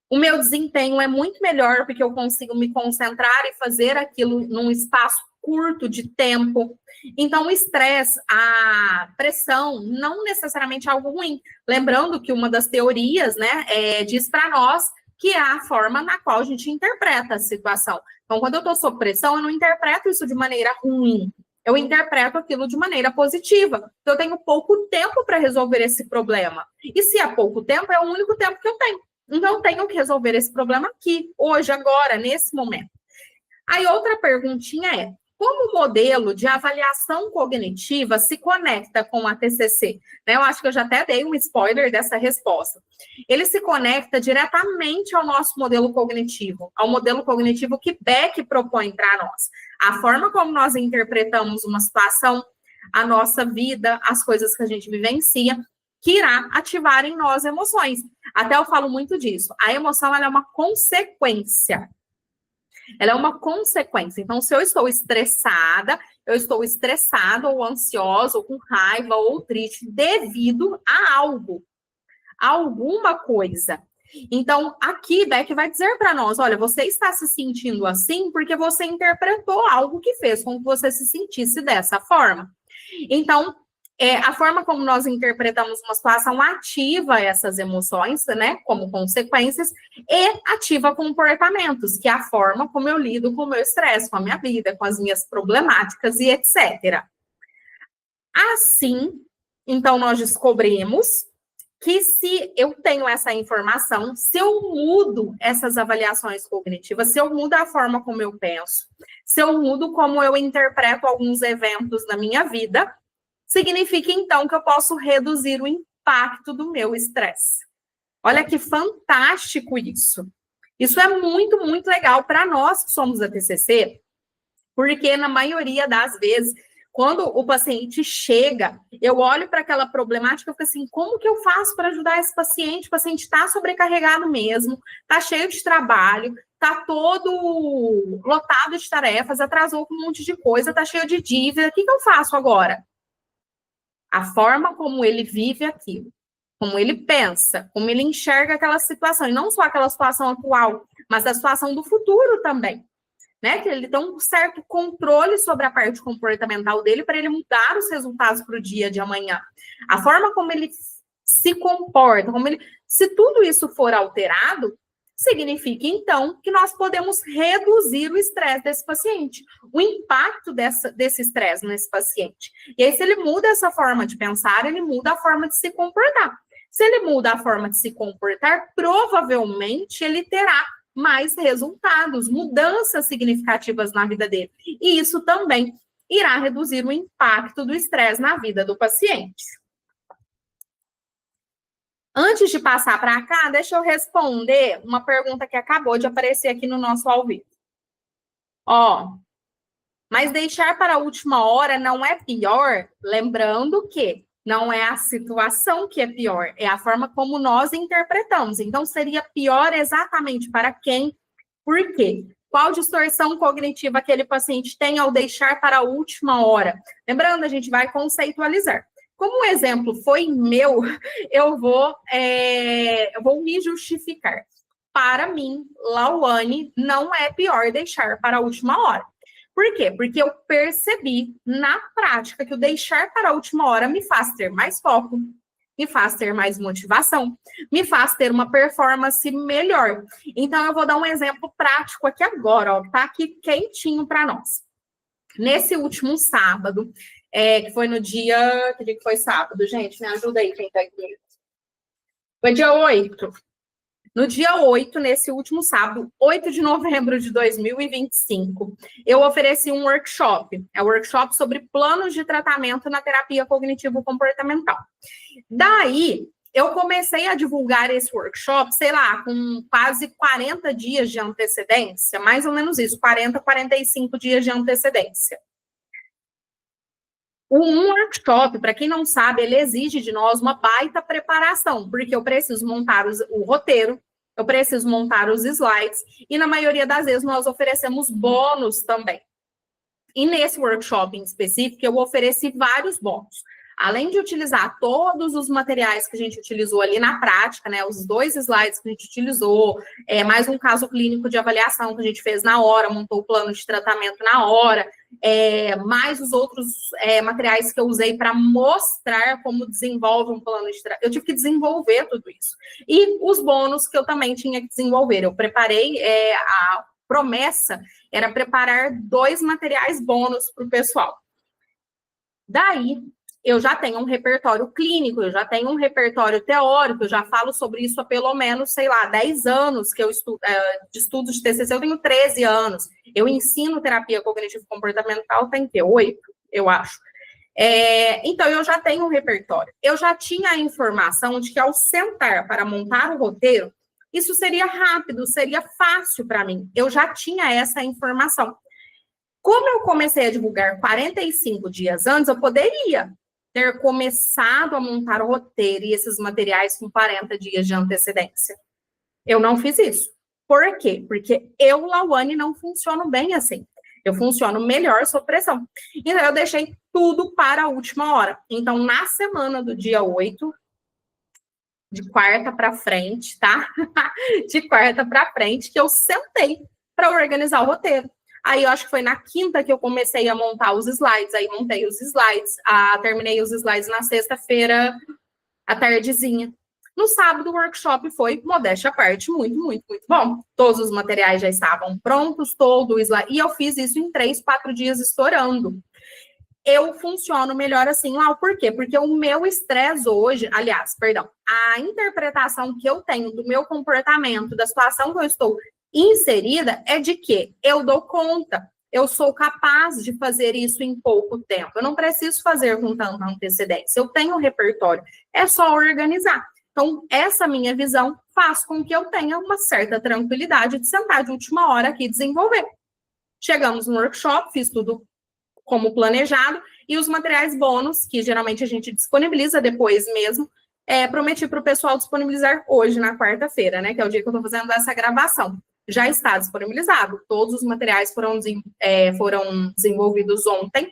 O meu desempenho é muito melhor porque eu consigo me concentrar e fazer aquilo num espaço curto de tempo. Então, o estresse, a pressão, não necessariamente é algo ruim. Lembrando que uma das teorias, né, diz para nós que é a forma na qual a gente interpreta a situação. Então, quando eu estou sob pressão, eu não interpreto isso de maneira ruim. Eu interpreto aquilo de maneira positiva. Então, eu tenho pouco tempo para resolver esse problema. E se é pouco tempo, é o único tempo que eu tenho. Então, eu tenho que resolver esse problema aqui, hoje, agora, nesse momento. Aí, outra perguntinha é, como o modelo de avaliação cognitiva se conecta com a TCC? Eu acho que eu já até dei um spoiler dessa resposta. Ele se conecta diretamente ao nosso modelo cognitivo, ao modelo cognitivo que Beck propõe para nós. A forma como nós interpretamos uma situação, a nossa vida, as coisas que a gente vivencia, que irá ativar em nós emoções. Até eu falo muito disso. A emoção, ela é uma consequência. Ela é uma consequência. Então, se eu estou estressada, eu estou estressada ou ansiosa, ou com raiva, ou triste, devido a algo, a alguma coisa. Então, aqui, Beck vai dizer para nós, olha, você está se sentindo assim porque você interpretou algo que fez com que você se sentisse dessa forma. Então, a forma como nós interpretamos uma situação ativa essas emoções, né, como consequências, e ativa comportamentos, que é a forma como eu lido com o meu estresse, com a minha vida, com as minhas problemáticas e etc. Assim, então, nós descobrimos que se eu tenho essa informação, se eu mudo essas avaliações cognitivas, se eu mudo a forma como eu penso, se eu mudo como eu interpreto alguns eventos na minha vida, significa, então, que eu posso reduzir o impacto do meu estresse. Olha que fantástico isso. Isso é muito, muito legal para nós que somos da TCC, porque na maioria das vezes, quando o paciente chega, eu olho para aquela problemática e fico assim, como que eu faço para ajudar esse paciente? O paciente está sobrecarregado mesmo, está cheio de trabalho, está todo lotado de tarefas, atrasou com um monte de coisa, está cheio de dívida, o que eu faço agora? A forma como ele vive aquilo, como ele pensa, como ele enxerga aquela situação, e não só aquela situação atual, mas a situação do futuro também. Né, que ele tem um certo controle sobre a parte comportamental dele para ele mudar os resultados para o dia de amanhã. A forma como ele se comporta, se tudo isso for alterado, significa, então, que nós podemos reduzir o estresse desse paciente, o impacto desse estresse nesse paciente. E aí, se ele muda essa forma de pensar, ele muda a forma de se comportar. Se ele muda a forma de se comportar, provavelmente ele terá mais resultados, mudanças significativas na vida dele. E isso também irá reduzir o impacto do estresse na vida do paciente. Antes de passar para cá, deixa eu responder uma pergunta que acabou de aparecer aqui no nosso ao vivo. Mas deixar para a última hora não é pior? Lembrando que não é a situação que é pior, é a forma como nós interpretamos. Então, seria pior exatamente para quem? Por quê? Qual distorção cognitiva aquele paciente tem ao deixar para a última hora? Lembrando, a gente vai conceitualizar. Como o exemplo foi meu, eu vou me justificar. Para mim, Lauane, não é pior deixar para a última hora. Por quê? Porque eu percebi na prática que o deixar para a última hora me faz ter mais foco, me faz ter mais motivação, me faz ter uma performance melhor. Então, eu vou dar um exemplo prático aqui agora, que tá aqui quentinho para nós. Nesse último sábado, que foi no dia... Que dia que foi sábado, gente? Me ajuda aí, quem tá aqui. Foi dia 8. No dia 8, nesse último sábado, 8 de novembro de 2025, eu ofereci um workshop. É um workshop sobre planos de tratamento na terapia cognitivo-comportamental. Daí, eu comecei a divulgar esse workshop, sei lá, com quase 40 dias de antecedência, mais ou menos isso, 40, 45 dias de antecedência. Um workshop, para quem não sabe, ele exige de nós uma baita preparação, porque eu preciso montar o roteiro, eu preciso montar os slides, e na maioria das vezes nós oferecemos bônus também. E nesse workshop em específico, eu ofereci vários bônus. Além de utilizar todos os materiais que a gente utilizou ali na prática, né, os 2 slides que a gente utilizou, mais um caso clínico de avaliação que a gente fez na hora, montou o plano de tratamento na hora, mais os outros materiais que eu usei para mostrar como desenvolve um plano de tratamento. Eu tive que desenvolver tudo isso. E os bônus que eu também tinha que desenvolver. Eu preparei, a promessa era preparar 2 materiais bônus para o pessoal. Daí, eu já tenho um repertório clínico, eu já tenho um repertório teórico, eu já falo sobre isso há pelo menos, sei lá, 10 anos que eu estudo, de estudos de TCC, eu tenho 13 anos. Eu ensino terapia cognitivo-comportamental, tem que ter 8, eu acho. Então, eu já tenho um repertório. Eu já tinha a informação de que ao sentar para montar o roteiro, isso seria rápido, seria fácil para mim. Eu já tinha essa informação. Como eu comecei a divulgar 45 dias antes, eu poderia ter começado a montar o roteiro e esses materiais com 40 dias de antecedência. Eu não fiz isso. Por quê? Porque eu, Lauane, não funciono bem assim. Eu funciono melhor sob pressão. Então, eu deixei tudo para a última hora. Então, na semana do dia 8, de quarta para frente, tá? De quarta para frente, que eu sentei para organizar o roteiro. Aí, eu acho que foi na quinta que eu comecei a montar os slides. Aí, montei os slides. Terminei os slides na sexta-feira, à tardezinha. No sábado, o workshop foi, modéstia à parte, muito, muito, muito bom. Todos os materiais já estavam prontos, todo o slide. E eu fiz isso em 3, 4 dias estourando. Eu funciono melhor assim, Lau. Por quê? Porque o meu estresse hoje, aliás, perdão, a interpretação que eu tenho do meu comportamento, da situação que eu estou inserida, é de que eu dou conta. Eu sou capaz de fazer isso em pouco tempo. Eu não preciso fazer com tanta antecedência. Eu tenho um repertório. É só organizar. Então, essa minha visão faz com que eu tenha uma certa tranquilidade de sentar de última hora aqui e desenvolver. Chegamos no workshop, fiz tudo como planejado, e os materiais bônus, que geralmente a gente disponibiliza depois mesmo, prometi para o pessoal disponibilizar hoje, na quarta-feira, né, que é o dia que eu estou fazendo essa gravação. Já está disponibilizado. Todos os materiais foram desenvolvidos ontem,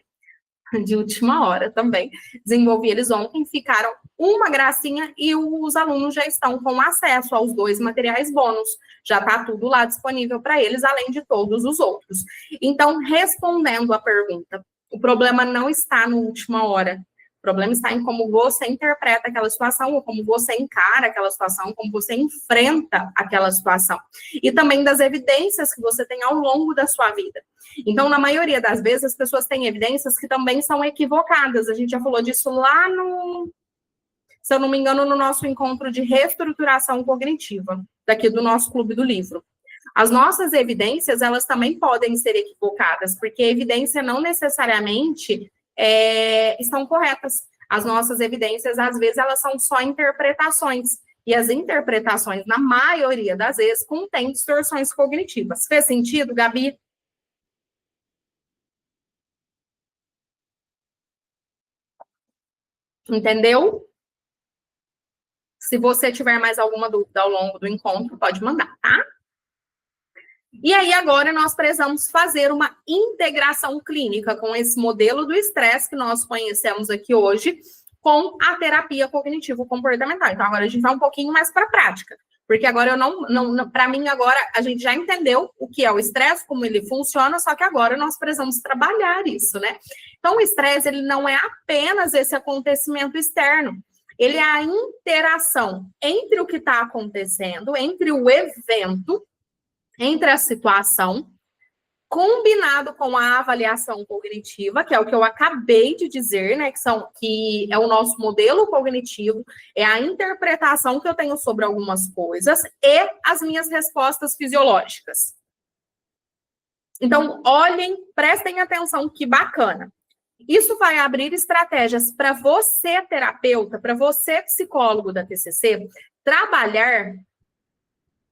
de última hora também. Desenvolvi eles ontem, ficaram uma gracinha e os alunos já estão com acesso aos 2 materiais bônus. Já está tudo lá disponível para eles, além de todos os outros. Então, respondendo a pergunta, o problema não está no última hora. O problema está em como você interpreta aquela situação, ou como você encara aquela situação, como você enfrenta aquela situação. E também das evidências que você tem ao longo da sua vida. Então, na maioria das vezes, as pessoas têm evidências que também são equivocadas. A gente já falou disso lá se eu não me engano, no nosso encontro de reestruturação cognitiva, daqui do nosso Clube do Livro. As nossas evidências, elas também podem ser equivocadas, porque a evidência não necessariamente estão corretas. As nossas evidências, às vezes, elas são só interpretações. E as interpretações, na maioria das vezes, contêm distorções cognitivas. Fez sentido, Gabi? Entendeu? Se você tiver mais alguma dúvida ao longo do encontro, pode mandar, tá? E aí, agora, nós precisamos fazer uma integração clínica com esse modelo do estresse que nós conhecemos aqui hoje, com a terapia cognitivo-comportamental. Então, agora a gente vai um pouquinho mais para a prática. Porque agora para mim, agora a gente já entendeu o que é o estresse, como ele funciona, só que agora nós precisamos trabalhar isso, né? Então, o estresse, ele não é apenas esse acontecimento externo. Ele é a interação entre o que está acontecendo, entre o evento, entre a situação, combinado com a avaliação cognitiva, que é o que eu acabei de dizer, né, que é o nosso modelo cognitivo, é a interpretação que eu tenho sobre algumas coisas e as minhas respostas fisiológicas. Então, olhem, prestem atenção, que bacana. Isso vai abrir estratégias para você, terapeuta, para você, psicólogo da TCC, trabalhar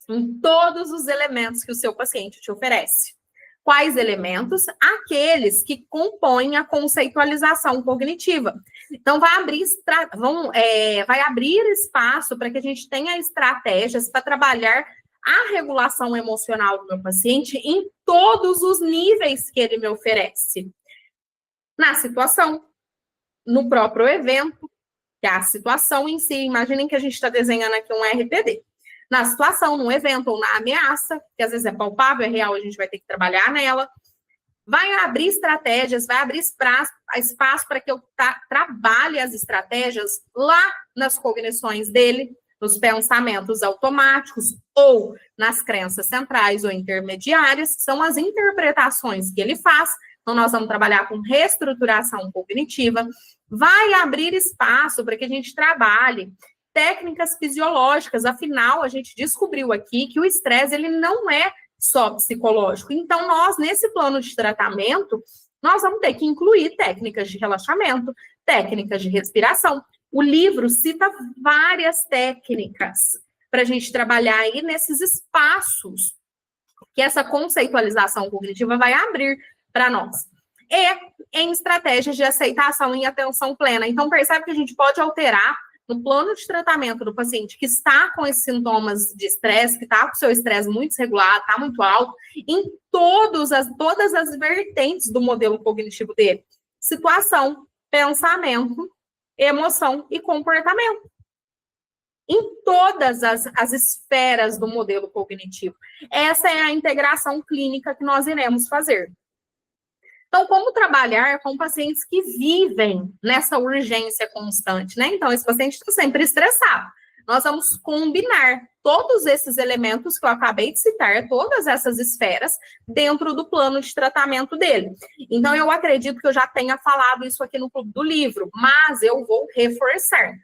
em todos os elementos que o seu paciente te oferece. Quais elementos? Aqueles que compõem a conceitualização cognitiva. Então, vai abrir espaço para que a gente tenha estratégias para trabalhar a regulação emocional do meu paciente em todos os níveis que ele me oferece. Na situação, no próprio evento, que é a situação em si. Imaginem que a gente está desenhando aqui um RPD. Na situação, no evento ou na ameaça, que às vezes é palpável, é real, a gente vai ter que trabalhar nela. Vai abrir estratégias, vai abrir espaço para que eu trabalhe as estratégias lá nas cognições dele, nos pensamentos automáticos ou nas crenças centrais ou intermediárias, que são as interpretações que ele faz. Então, nós vamos trabalhar com reestruturação cognitiva. Vai abrir espaço para que a gente trabalhe técnicas fisiológicas. Afinal, a gente descobriu aqui que o estresse, ele não é só psicológico. Então, nós, nesse plano de tratamento, nós vamos ter que incluir técnicas de relaxamento, técnicas de respiração. O livro cita várias técnicas para a gente trabalhar aí nesses espaços que essa conceitualização cognitiva vai abrir para nós. E em estratégias de aceitação e atenção plena. Então, percebe que a gente pode alterar no plano de tratamento do paciente que está com esses sintomas de estresse, que está com o seu estresse muito desregulado, está muito alto, em todas as vertentes do modelo cognitivo dele. Situação, pensamento, emoção e comportamento. Em todas as esferas do modelo cognitivo. Essa é a integração clínica que nós iremos fazer. Então, como trabalhar com pacientes que vivem nessa urgência constante, né? Então, esse paciente está sempre estressado. Nós vamos combinar todos esses elementos que eu acabei de citar, todas essas esferas, dentro do plano de tratamento dele. Então, eu acredito que eu já tenha falado isso aqui no Clube do Livro, mas eu vou reforçar.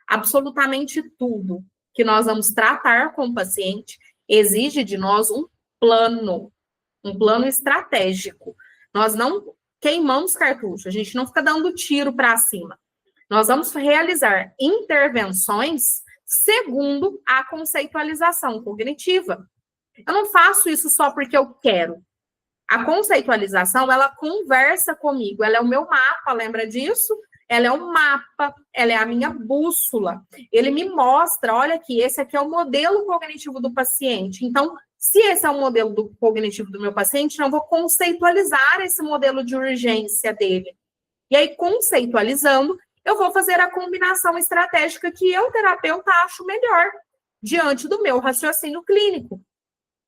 Absolutamente tudo que nós vamos tratar com o paciente exige de nós um plano estratégico. Nós não queimamos cartucho, a gente não fica dando tiro para cima. Nós vamos realizar intervenções segundo a conceitualização cognitiva. Eu não faço isso só porque eu quero. A conceitualização, ela conversa comigo, ela é o meu mapa, lembra disso? Ela é um mapa, ela é a minha bússola. Ele me mostra, olha aqui, esse aqui é o modelo cognitivo do paciente. Então, se esse é o modelo cognitivo do meu paciente, eu vou conceitualizar esse modelo de urgência dele. E aí, conceitualizando, eu vou fazer a combinação estratégica que eu, terapeuta, acho melhor diante do meu raciocínio clínico.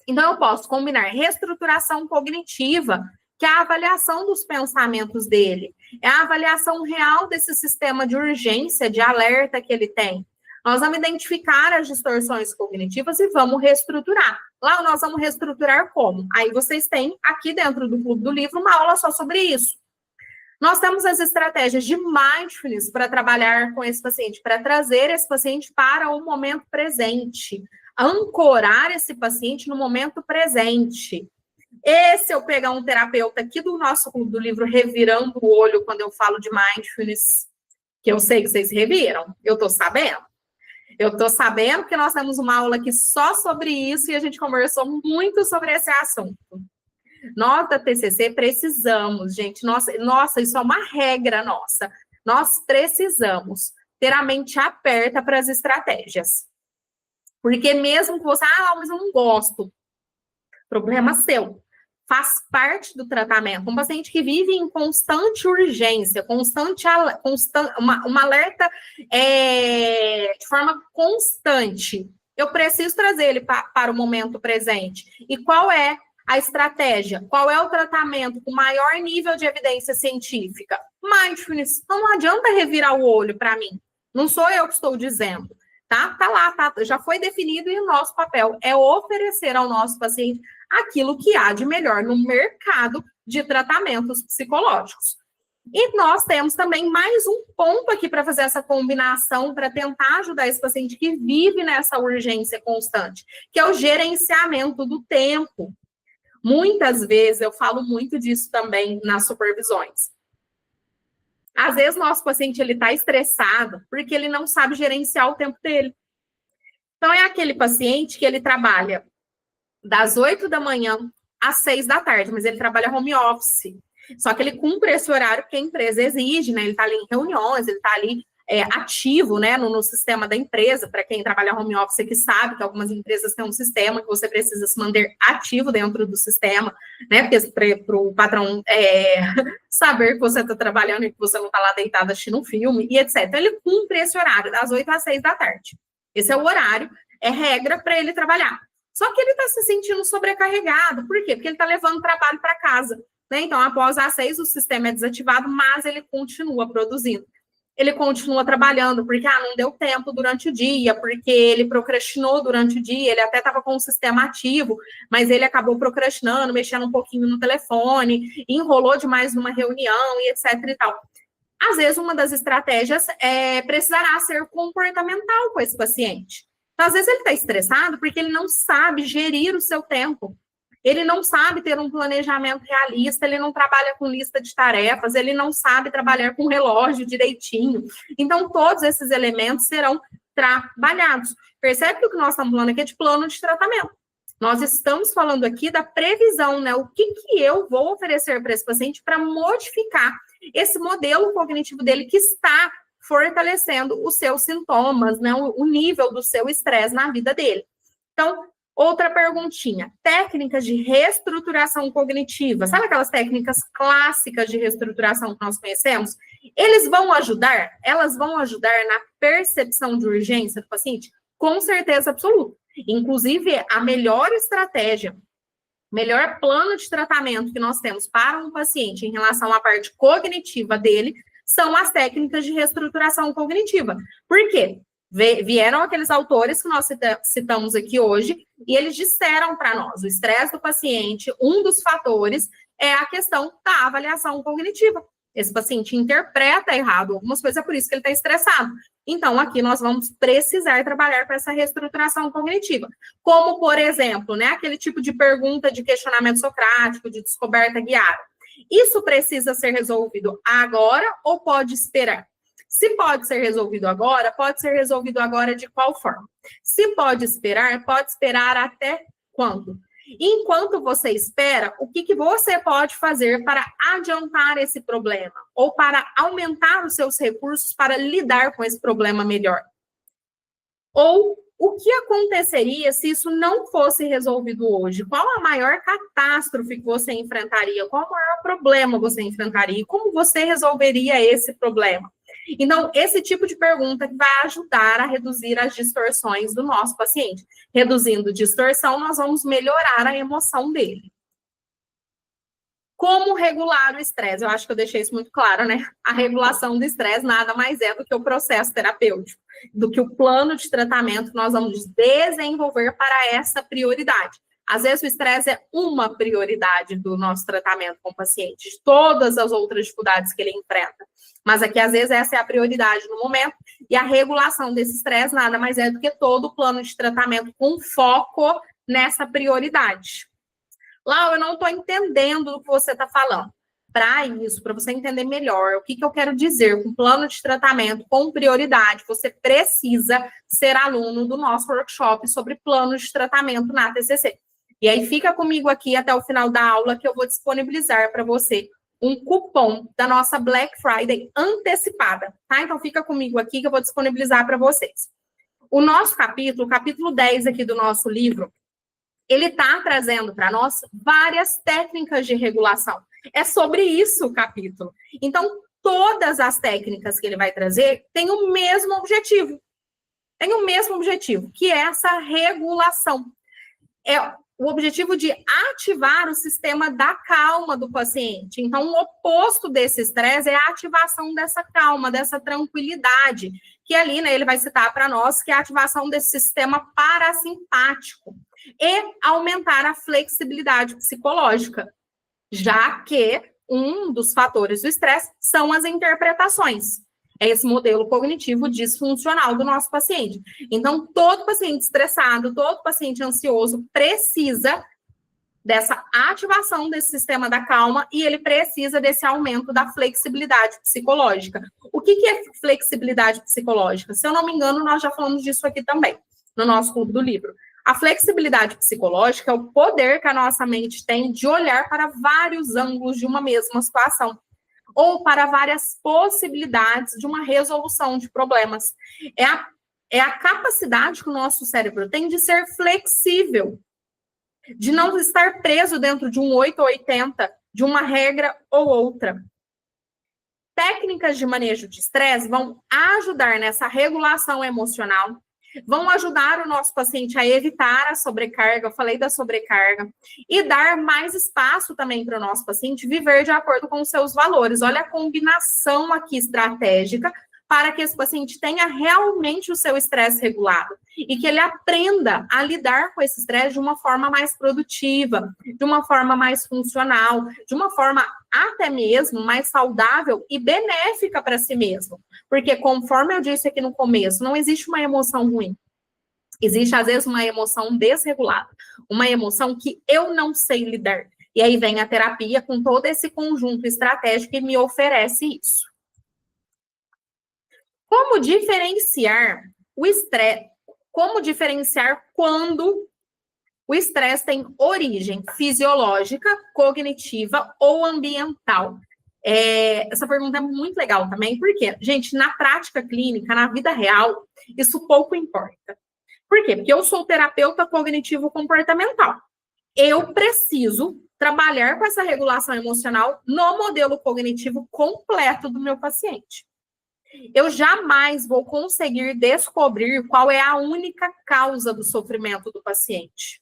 Então, eu posso combinar reestruturação cognitiva, que é a avaliação dos pensamentos dele, é a avaliação real desse sistema de urgência, de alerta que ele tem. Nós vamos identificar as distorções cognitivas e vamos reestruturar. Lá nós vamos reestruturar como? Aí vocês têm aqui dentro do Clube do Livro uma aula só sobre isso. Nós temos as estratégias de mindfulness para trabalhar com esse paciente, para trazer esse paciente para o momento presente, ancorar esse paciente no momento presente. E se eu pegar um terapeuta aqui do nosso Clube do Livro revirando o olho quando eu falo de mindfulness, que eu sei que vocês reviram, eu estou sabendo. Eu estou sabendo que nós temos uma aula aqui só sobre isso e a gente conversou muito sobre esse assunto. Nós da TCC precisamos, gente, nossa, isso é uma regra nossa. Nós precisamos ter a mente aberta para as estratégias. Porque mesmo que você, mas eu não gosto, problema seu. Faz parte do tratamento. Um paciente que vive em constante urgência, uma alerta de forma constante. Eu preciso trazer ele para o momento presente. E qual é a estratégia? Qual é o tratamento com maior nível de evidência científica? Mindfulness. Não adianta revirar o olho para mim. Não sou eu que estou dizendo. Tá lá, já foi definido e o nosso papel é oferecer ao nosso paciente aquilo que há de melhor no mercado de tratamentos psicológicos. E nós temos também mais um ponto aqui para fazer essa combinação, para tentar ajudar esse paciente que vive nessa urgência constante, que é o gerenciamento do tempo. Muitas vezes, eu falo muito disso também nas supervisões. Às vezes, nosso paciente está estressado porque ele não sabe gerenciar o tempo dele. Então, é aquele paciente que ele trabalha das 8 da manhã às 6 da tarde, mas ele trabalha home office. Só que ele cumpre esse horário que a empresa exige, né? Ele está ali em reuniões, ele está ali ativo, né, no sistema da empresa. Para quem trabalha home office que sabe que algumas empresas têm um sistema que você precisa se manter ativo dentro do sistema, né, para o patrão saber que você está trabalhando e que você não está lá deitado assistindo um filme e etc. Então, ele cumpre esse horário, das 8 às 6 da tarde. Esse é o horário, é regra para ele trabalhar. Só que ele está se sentindo sobrecarregado. Por quê? Porque ele está levando trabalho para casa, né? Então, após as 6, o sistema é desativado, mas ele continua produzindo. Ele continua trabalhando, porque não deu tempo durante o dia, porque ele procrastinou durante o dia, ele até estava com o sistema ativo, mas ele acabou procrastinando, mexendo um pouquinho no telefone, enrolou demais numa reunião e etc e tal. Às vezes, uma das estratégias precisará ser comportamental com esse paciente. Então, às vezes, ele está estressado porque ele não sabe gerir o seu tempo. Ele não sabe ter um planejamento realista, ele não trabalha com lista de tarefas, ele não sabe trabalhar com relógio direitinho. Então, todos esses elementos serão trabalhados. Percebe que o que nós estamos falando aqui é de plano de tratamento. Nós estamos falando aqui da previsão, né? O que eu vou oferecer para esse paciente para modificar esse modelo cognitivo dele que está fortalecendo os seus sintomas, né? O nível do seu estresse na vida dele. Então, outra perguntinha. Técnicas de reestruturação cognitiva. Sabe aquelas técnicas clássicas de reestruturação que nós conhecemos? Eles vão ajudar? Elas vão ajudar na percepção de urgência do paciente? Com certeza absoluta. Inclusive, a melhor estratégia, melhor plano de tratamento que nós temos para um paciente em relação à parte cognitiva dele são as técnicas de reestruturação cognitiva. Por quê? Vieram aqueles autores que nós citamos aqui hoje e eles disseram para nós, o estresse do paciente, um dos fatores é a questão da avaliação cognitiva. Esse paciente interpreta errado algumas coisas, é por isso que ele está estressado. Então, aqui nós vamos precisar trabalhar com essa reestruturação cognitiva. Como, por exemplo, né, aquele tipo de pergunta de questionamento socrático, de descoberta guiada. Isso precisa ser resolvido agora ou pode esperar? Se pode ser resolvido agora de qual forma? Se pode esperar até quando? Enquanto você espera, o que você pode fazer para adiantar esse problema? Ou para aumentar os seus recursos para lidar com esse problema melhor? Ou o que aconteceria se isso não fosse resolvido hoje? Qual a maior catástrofe que você enfrentaria? Qual o maior problema você enfrentaria? E como você resolveria esse problema? Então, esse tipo de pergunta que vai ajudar a reduzir as distorções do nosso paciente. Reduzindo distorção, nós vamos melhorar a emoção dele. Como regular o estresse? Eu acho que eu deixei isso muito claro, né? A regulação do estresse nada mais é do que o processo terapêutico, do que o plano de tratamento que nós vamos desenvolver para essa prioridade. Às vezes o estresse é uma prioridade do nosso tratamento com o paciente, de todas as outras dificuldades que ele enfrenta. Mas aqui, às vezes, essa é a prioridade no momento, e a regulação desse estresse nada mais é do que todo o plano de tratamento com foco nessa prioridade. Lau, eu não estou entendendo o que você está falando. Para isso, para você entender melhor o que eu quero dizer com plano de tratamento com prioridade, você precisa ser aluno do nosso workshop sobre plano de tratamento na TCC. E aí fica comigo aqui até o final da aula que eu vou disponibilizar para você um cupom da nossa Black Friday antecipada, tá? Então fica comigo aqui que eu vou disponibilizar para vocês. O nosso capítulo, o capítulo 10 aqui do nosso livro, ele está trazendo para nós várias técnicas de regulação. É sobre isso o capítulo. Então, todas as técnicas que ele vai trazer têm o mesmo objetivo. Tem o mesmo objetivo, que é essa regulação. É o objetivo de ativar o sistema da calma do paciente. Então, o oposto desse estresse é a ativação dessa calma, dessa tranquilidade, que ali, né, ele vai citar para nós, que é a ativação desse sistema parasimpático e aumentar a flexibilidade psicológica, já que um dos fatores do estresse são as interpretações. É esse modelo cognitivo disfuncional do nosso paciente. Então, todo paciente estressado, todo paciente ansioso precisa dessa ativação desse sistema da calma e ele precisa desse aumento da flexibilidade psicológica. O que é flexibilidade psicológica? Se eu não me engano, nós já falamos disso aqui também, no nosso clube do livro. A flexibilidade psicológica é o poder que a nossa mente tem de olhar para vários ângulos de uma mesma situação, ou para várias possibilidades de uma resolução de problemas. É a capacidade que o nosso cérebro tem de ser flexível, de não estar preso dentro de um 8 ou 80, de uma regra ou outra. Técnicas de manejo de estresse vão ajudar nessa regulação emocional, vão ajudar o nosso paciente a evitar a sobrecarga, eu falei da sobrecarga, e dar mais espaço também para o nosso paciente viver de acordo com os seus valores. Olha a combinação aqui estratégica para que esse paciente tenha realmente o seu estresse regulado e que ele aprenda a lidar com esse estresse de uma forma mais produtiva, de uma forma mais funcional, de uma forma até mesmo mais saudável e benéfica para si mesmo. Porque, conforme eu disse aqui no começo, não existe uma emoção ruim. Existe, às vezes, uma emoção desregulada, uma emoção que eu não sei lidar. E aí vem a terapia com todo esse conjunto estratégico que me oferece isso. Como diferenciar o estresse? Como diferenciar quando O estresse tem origem fisiológica, cognitiva ou ambiental? Essa pergunta é muito legal também, porque, gente, na prática clínica, na vida real, isso pouco importa. Por quê? Porque eu sou terapeuta cognitivo-comportamental. Eu preciso trabalhar com essa regulação emocional no modelo cognitivo completo do meu paciente. Eu jamais vou conseguir descobrir qual é a única causa do sofrimento do paciente.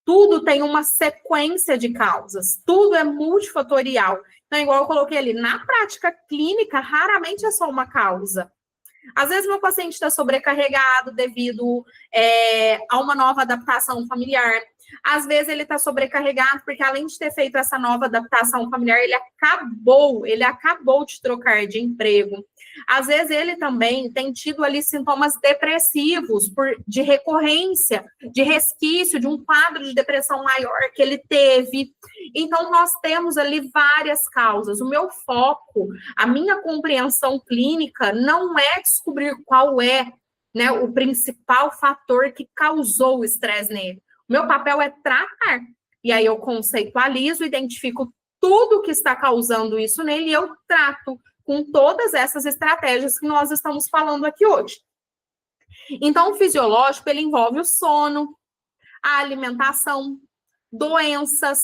Tudo tem uma sequência de causas, tudo é multifatorial. Então, igual eu coloquei ali, na prática clínica, raramente é só uma causa. Às vezes, meu paciente está sobrecarregado devido a uma nova adaptação familiar. Às vezes, ele está sobrecarregado porque, além de ter feito essa nova adaptação familiar, ele acabou de trocar de emprego. Às vezes, ele também tem tido ali sintomas depressivos de recorrência, de resquício, de um quadro de depressão maior que ele teve. Então, nós temos ali várias causas. O meu foco, a minha compreensão clínica não é descobrir qual é, né, o principal fator que causou o estresse nele. O meu papel é tratar. E aí eu conceitualizo, identifico tudo que está causando isso nele e eu trato com todas essas estratégias que nós estamos falando aqui hoje. Então, o fisiológico, ele envolve o sono, a alimentação, doenças.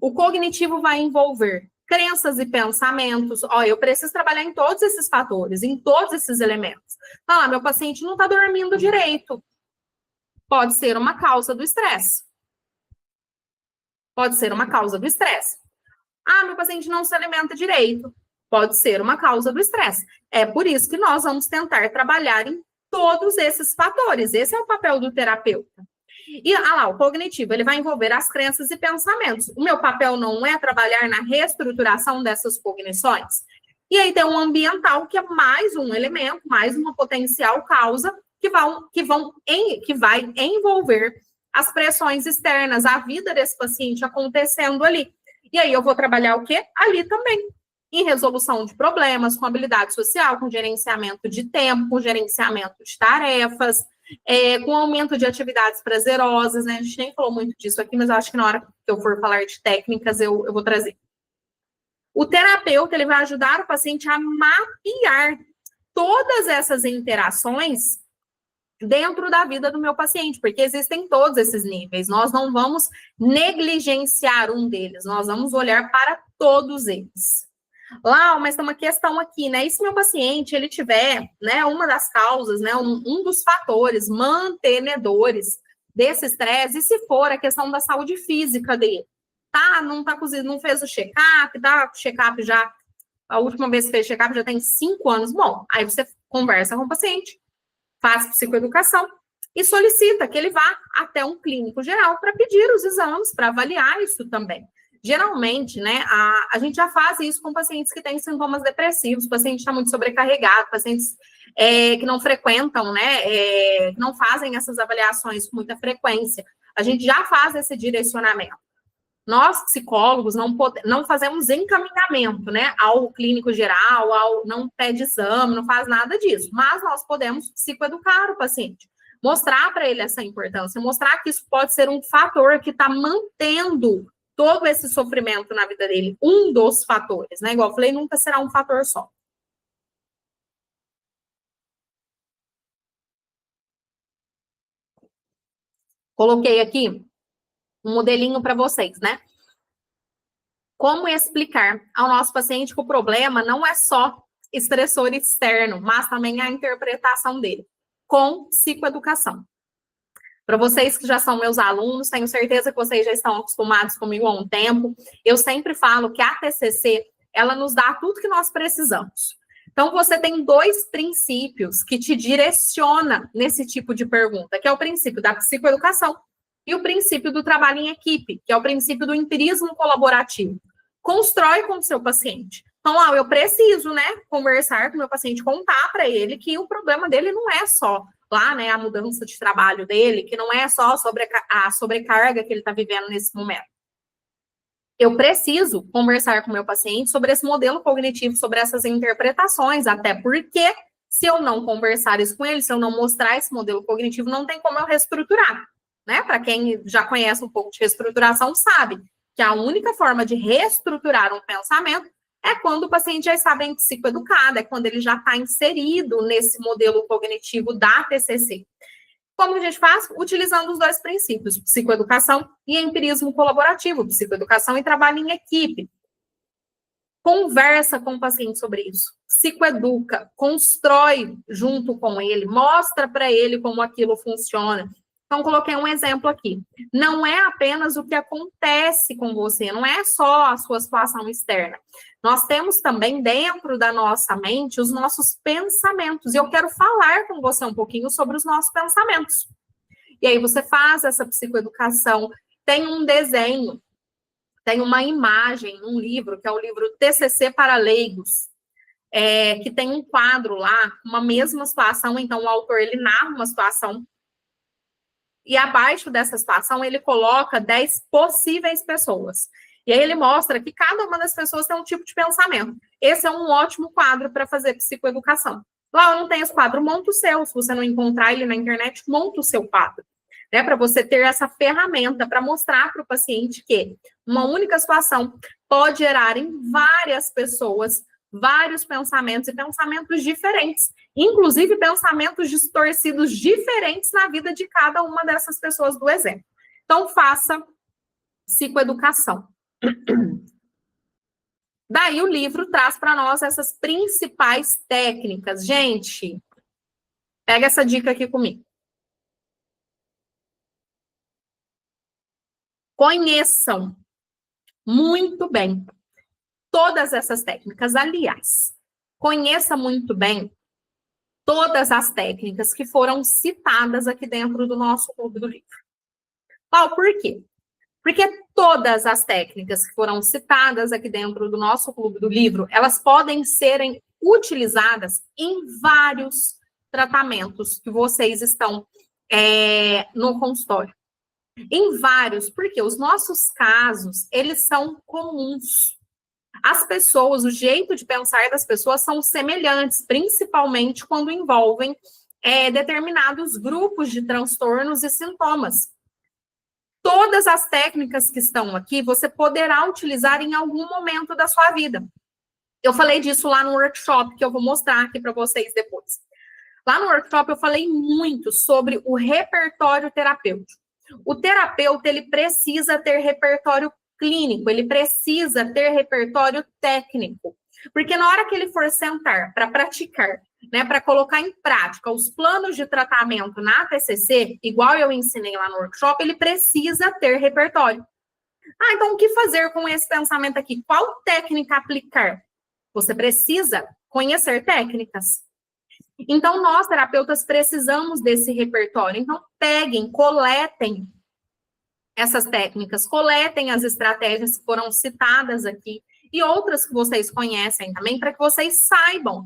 O cognitivo vai envolver crenças e pensamentos. Eu preciso trabalhar em todos esses fatores, em todos esses elementos. Meu paciente não está dormindo direito. Pode ser uma causa do estresse. Pode ser uma causa do estresse. Meu paciente não se alimenta direito. Pode ser uma causa do estresse. É por isso que nós vamos tentar trabalhar em todos esses fatores. Esse é o papel do terapeuta. E, o cognitivo, ele vai envolver as crenças e pensamentos. O meu papel não é trabalhar na reestruturação dessas cognições. E aí tem um ambiental, que é mais um elemento, mais uma potencial causa, que vai envolver as pressões externas, a vida desse paciente acontecendo ali. E aí eu vou trabalhar o quê? Ali também. Em resolução de problemas, com habilidade social, com gerenciamento de tempo, com gerenciamento de tarefas, com aumento de atividades prazerosas, né? A gente nem falou muito disso aqui, mas eu acho que na hora que eu for falar de técnicas, eu vou trazer. O terapeuta, ele vai ajudar o paciente a mapear todas essas interações dentro da vida do meu paciente, porque existem todos esses níveis. Nós não vamos negligenciar um deles, nós vamos olhar para todos eles. Mas tem uma questão aqui, né? E se meu paciente, ele tiver, né, uma das causas, né, um dos fatores mantenedores desse estresse, e se for a questão da saúde física dele, não tá cozido, não fez o check-up, o check-up já, a última vez que fez check-up já tem 5 anos, bom, aí você conversa com o paciente, faz psicoeducação e solicita que ele vá até um clínico geral para pedir os exames, para avaliar isso também. Geralmente, né, a gente já faz isso com pacientes que têm sintomas depressivos, paciente está muito sobrecarregado, pacientes que não frequentam, né, que não fazem essas avaliações com muita frequência. A gente já faz esse direcionamento. Nós, psicólogos, não fazemos encaminhamento, né, ao clínico geral, não pede exame, não faz nada disso, mas nós podemos psicoeducar o paciente, mostrar para ele essa importância, mostrar que isso pode ser um fator que está mantendo todo esse sofrimento na vida dele, um dos fatores, né? Igual eu falei, nunca será um fator só. Coloquei aqui um modelinho para vocês, né? Como explicar ao nosso paciente que o problema não é só estressor externo, mas também a interpretação dele, com psicoeducação. Para vocês que já são meus alunos, tenho certeza que vocês já estão acostumados comigo há um tempo. Eu sempre falo que a TCC, ela nos dá tudo que nós precisamos. Então, você tem 2 princípios que te direciona nesse tipo de pergunta, que é o princípio da psicoeducação e o princípio do trabalho em equipe, que é o princípio do empirismo colaborativo. Constrói com o seu paciente. Então, eu preciso, né, conversar com o meu paciente, contar para ele que o problema dele não é só né, a mudança de trabalho dele, que não é só a sobrecarga que ele está vivendo nesse momento. Eu preciso conversar com o meu paciente sobre esse modelo cognitivo, sobre essas interpretações, até porque se eu não conversar isso com ele, se eu não mostrar esse modelo cognitivo, não tem como eu reestruturar. né? Para quem já conhece um pouco de reestruturação, sabe que a única forma de reestruturar um pensamento é quando o paciente já está bem psicoeducado, é quando ele já está inserido nesse modelo cognitivo da TCC. Como a gente faz? Utilizando os dois princípios, psicoeducação e empirismo colaborativo, psicoeducação e trabalho em equipe. Conversa com o paciente sobre isso, psicoeduca, constrói junto com ele, mostra para ele como aquilo funciona. Então, coloquei um exemplo aqui. Não é apenas o que acontece com você, não é só a sua situação externa. Nós temos também dentro da nossa mente os nossos pensamentos. E eu quero falar com você um pouquinho sobre os nossos pensamentos. E aí você faz essa psicoeducação, tem um desenho, tem uma imagem, um livro, que é o livro TCC para Leigos, que tem um quadro lá, uma mesma situação, então o autor ele narra uma situação, e abaixo dessa situação ele coloca 10 possíveis pessoas. E aí ele mostra que cada uma das pessoas tem um tipo de pensamento. Esse é um ótimo quadro para fazer psicoeducação. Lá eu não tenho esse quadro, monta o seu. Se você não encontrar ele na internet, monta o seu quadro. Né, para você ter essa ferramenta para mostrar para o paciente que uma única situação pode gerar em várias pessoas vários pensamentos e pensamentos diferentes, inclusive pensamentos distorcidos diferentes na vida de cada uma dessas pessoas do exemplo. Então, faça psicoeducação. Daí o livro traz para nós essas principais técnicas. Gente, pega essa dica aqui comigo. Conheçam muito bem todas essas técnicas. Aliás, conheça muito bem todas as técnicas que foram citadas aqui dentro do nosso Clube do Livro. Paulo, por quê? Porque todas as técnicas que foram citadas aqui dentro do nosso Clube do Livro, elas podem serem utilizadas em vários tratamentos que vocês estão no consultório. Em vários, porque os nossos casos, eles são comuns. As pessoas, o jeito de pensar das pessoas são semelhantes, principalmente quando envolvem determinados grupos de transtornos e sintomas. Todas as técnicas que estão aqui, você poderá utilizar em algum momento da sua vida. Eu falei disso lá no workshop, que eu vou mostrar aqui para vocês depois. Lá no workshop, eu falei muito sobre o repertório terapêutico. O terapeuta, ele precisa ter repertório clínico, ele precisa ter repertório técnico. Porque na hora que ele for sentar para praticar, né, para colocar em prática os planos de tratamento na TCC, igual eu ensinei lá no workshop, ele precisa ter repertório. Então o que fazer com esse pensamento aqui? Qual técnica aplicar? Você precisa conhecer técnicas. Então, nós, terapeutas, precisamos desse repertório. Então, peguem, coletem essas técnicas, coletem as estratégias que foram citadas aqui e outras que vocês conhecem também, para que vocês saibam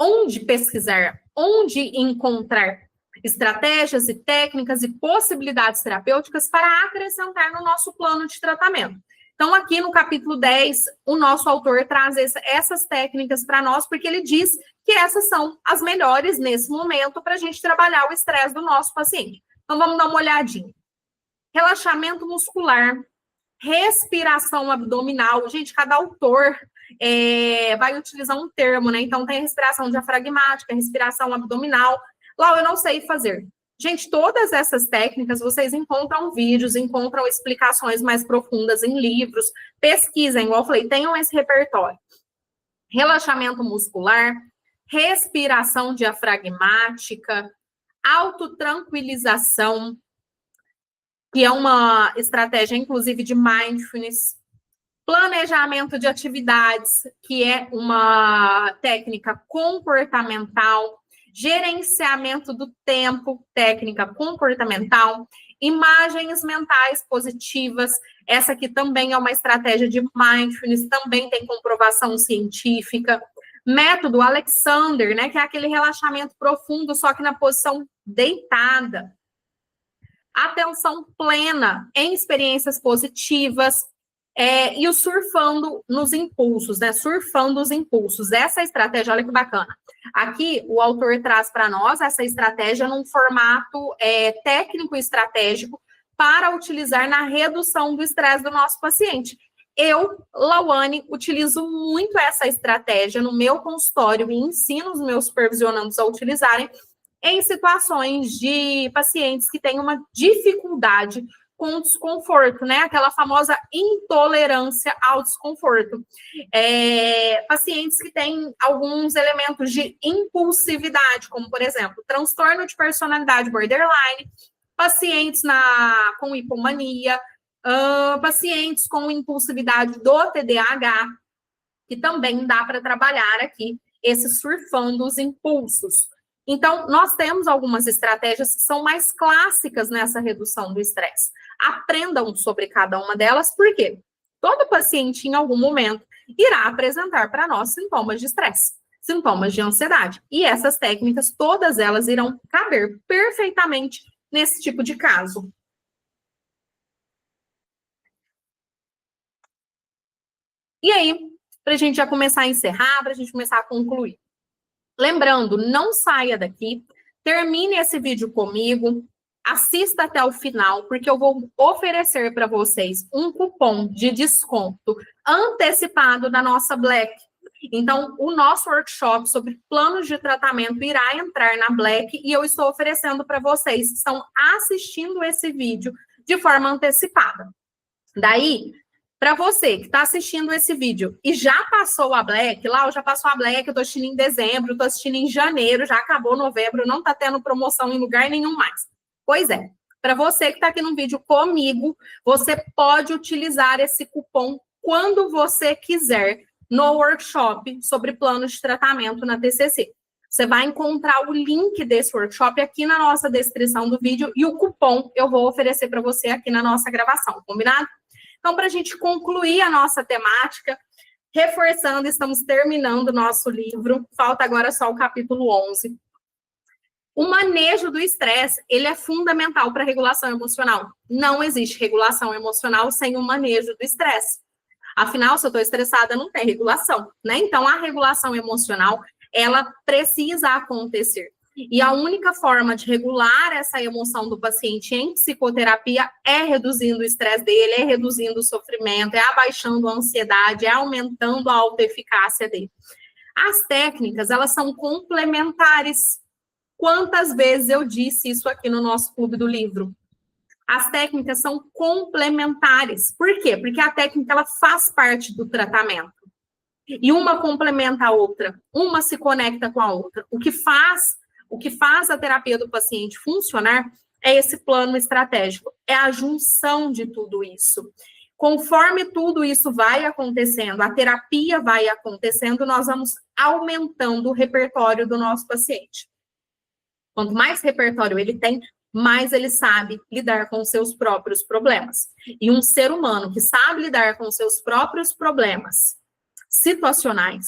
onde pesquisar, onde encontrar estratégias e técnicas e possibilidades terapêuticas para acrescentar no nosso plano de tratamento. Então, aqui no capítulo 10, o nosso autor traz essas técnicas para nós, porque ele diz que essas são as melhores nesse momento para a gente trabalhar o estresse do nosso paciente. Então, vamos dar uma olhadinha. Relaxamento muscular, respiração abdominal. Gente, cada autor vai utilizar um termo, né? Então, tem respiração diafragmática, respiração abdominal. Lá, eu não sei fazer. Gente, todas essas técnicas, vocês encontram vídeos, encontram explicações mais profundas em livros, pesquisem, igual eu falei, tenham esse repertório. Relaxamento muscular, respiração diafragmática, autotranquilização, que é uma estratégia, inclusive, de mindfulness, planejamento de atividades, que é uma técnica comportamental, gerenciamento do tempo, técnica comportamental, imagens mentais positivas, essa aqui também é uma estratégia de mindfulness, também tem comprovação científica, método Alexander, né, que é aquele relaxamento profundo, só que na posição deitada, atenção plena em experiências positivas, E o surfando nos impulsos, né? Surfando os impulsos. Essa estratégia, olha que bacana. Aqui, o autor traz para nós essa estratégia num formato técnico e estratégico para utilizar na redução do estresse do nosso paciente. Eu, Lauane, utilizo muito essa estratégia no meu consultório e ensino os meus supervisionandos a utilizarem em situações de pacientes que têm uma dificuldade com desconforto, né? Aquela famosa intolerância ao desconforto. Pacientes que têm alguns elementos de impulsividade, como, por exemplo, transtorno de personalidade borderline, pacientes com hipomania, pacientes com impulsividade do TDAH, que também dá para trabalhar aqui esse surfando os impulsos. Então, nós temos algumas estratégias que são mais clássicas nessa redução do estresse. Aprendam sobre cada uma delas, porque todo paciente, em algum momento, irá apresentar para nós sintomas de estresse, sintomas de ansiedade. E essas técnicas, todas elas irão caber perfeitamente nesse tipo de caso. E aí, para a gente já começar a encerrar, para a gente começar a concluir. Lembrando, não saia daqui, termine esse vídeo comigo, assista até o final, porque eu vou oferecer para vocês um cupom de desconto antecipado da nossa Black. Então, o nosso workshop sobre planos de tratamento irá entrar na Black e eu estou oferecendo para vocês que estão assistindo esse vídeo de forma antecipada. Daí, para você que está assistindo esse vídeo e já passou a Black, lá já passou a Black, eu estou assistindo em dezembro, estou assistindo em janeiro, já acabou novembro, não está tendo promoção em lugar nenhum mais. Pois é, para você que está aqui no vídeo comigo, você pode utilizar esse cupom quando você quiser no workshop sobre planos de tratamento na TCC. Você vai encontrar o link desse workshop aqui na nossa descrição do vídeo e o cupom eu vou oferecer para você aqui na nossa gravação, combinado? Então, para a gente concluir a nossa temática, reforçando, estamos terminando o nosso livro, falta agora só o capítulo 11. O manejo do estresse, ele é fundamental para a regulação emocional. Não existe regulação emocional sem o manejo do estresse. Afinal, se eu estou estressada, não tem regulação, né? Então, a regulação emocional, ela precisa acontecer. E a única forma de regular essa emoção do paciente em psicoterapia é reduzindo o estresse dele, é reduzindo o sofrimento, é abaixando a ansiedade, é aumentando a autoeficácia dele. As técnicas, elas são complementares. Quantas vezes eu disse isso aqui no nosso Clube do Livro? As técnicas são complementares. Por quê? Porque a técnica, ela faz parte do tratamento. E uma complementa a outra, uma se conecta com a outra. O que faz a terapia do paciente funcionar é esse plano estratégico, é a junção de tudo isso. Conforme tudo isso vai acontecendo, a terapia vai acontecendo, nós vamos aumentando o repertório do nosso paciente. Quanto mais repertório ele tem, mais ele sabe lidar com os seus próprios problemas. E um ser humano que sabe lidar com os seus próprios problemas situacionais,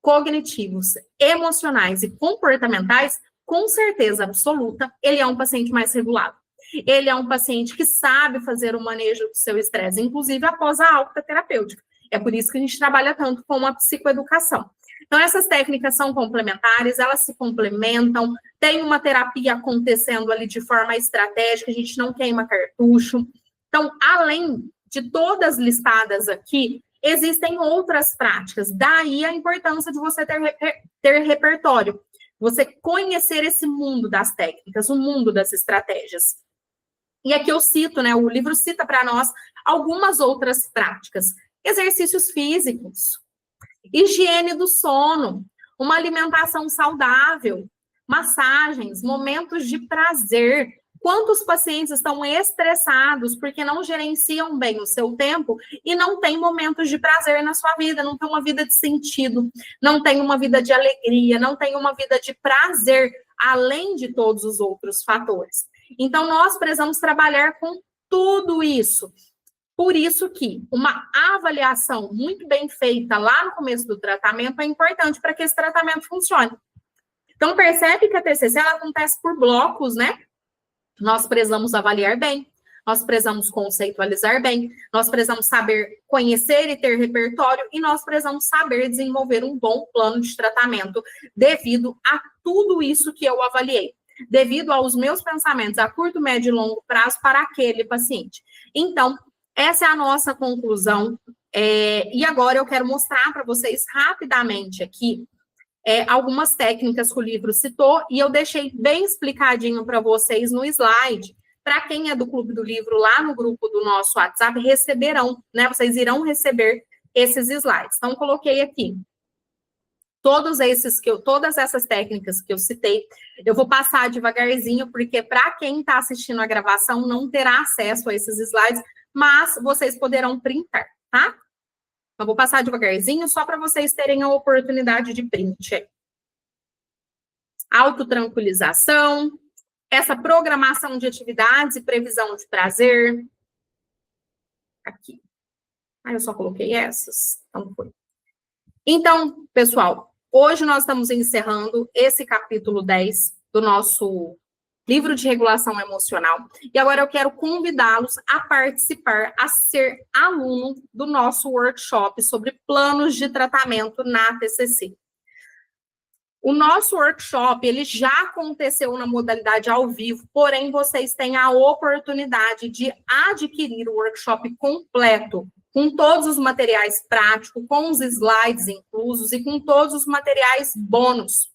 cognitivos, emocionais e comportamentais, com certeza absoluta, ele é um paciente mais regulado. Ele é um paciente que sabe fazer o manejo do seu estresse, inclusive após a alta terapêutica. É por isso que a gente trabalha tanto com a psicoeducação. Então, essas técnicas são complementares, elas se complementam, tem uma terapia acontecendo ali de forma estratégica, a gente não queima cartucho. Então, além de todas listadas aqui, existem outras práticas. Daí a importância de você ter repertório, você conhecer esse mundo das técnicas, o mundo das estratégias. E aqui eu cito, né, o livro cita para nós algumas outras práticas. Exercícios físicos, higiene do sono, uma alimentação saudável, massagens, momentos de prazer. Quantos pacientes estão estressados porque não gerenciam bem o seu tempo e não têm momentos de prazer na sua vida, não tem uma vida de sentido, não tem uma vida de alegria, não tem uma vida de prazer, além de todos os outros fatores. Então, nós precisamos trabalhar com tudo isso. Por isso que uma avaliação muito bem feita lá no começo do tratamento é importante para que esse tratamento funcione. Então, percebe que a TCC ela acontece por blocos, né? Nós precisamos avaliar bem, nós precisamos conceitualizar bem, nós precisamos saber conhecer e ter repertório, e nós precisamos saber desenvolver um bom plano de tratamento devido a tudo isso que eu avaliei, devido aos meus pensamentos a curto, médio e longo prazo para aquele paciente. Então, essa é a nossa conclusão, e agora eu quero mostrar para vocês rapidamente aqui algumas técnicas que o livro citou, e eu deixei bem explicadinho para vocês no slide. Para quem é do Clube do Livro, lá no grupo do nosso WhatsApp, receberão, né? Vocês irão receber esses slides. Então, coloquei aqui todas essas técnicas que eu citei. Eu vou passar devagarzinho, porque para quem está assistindo a gravação não terá acesso a esses slides, mas vocês poderão printar, tá? Eu vou passar devagarzinho, só para vocês terem a oportunidade de print. Autotranquilização, essa programação de atividades e previsão de prazer. Aqui. Eu só coloquei essas. Então, foi. Então, pessoal, hoje nós estamos encerrando esse capítulo 10 do nosso livro de regulação emocional. E agora eu quero convidá-los a participar, a ser aluno do nosso workshop sobre planos de tratamento na TCC. O nosso workshop, ele já aconteceu na modalidade ao vivo, porém vocês têm a oportunidade de adquirir o workshop completo, com todos os materiais práticos, com os slides inclusos e com todos os materiais bônus.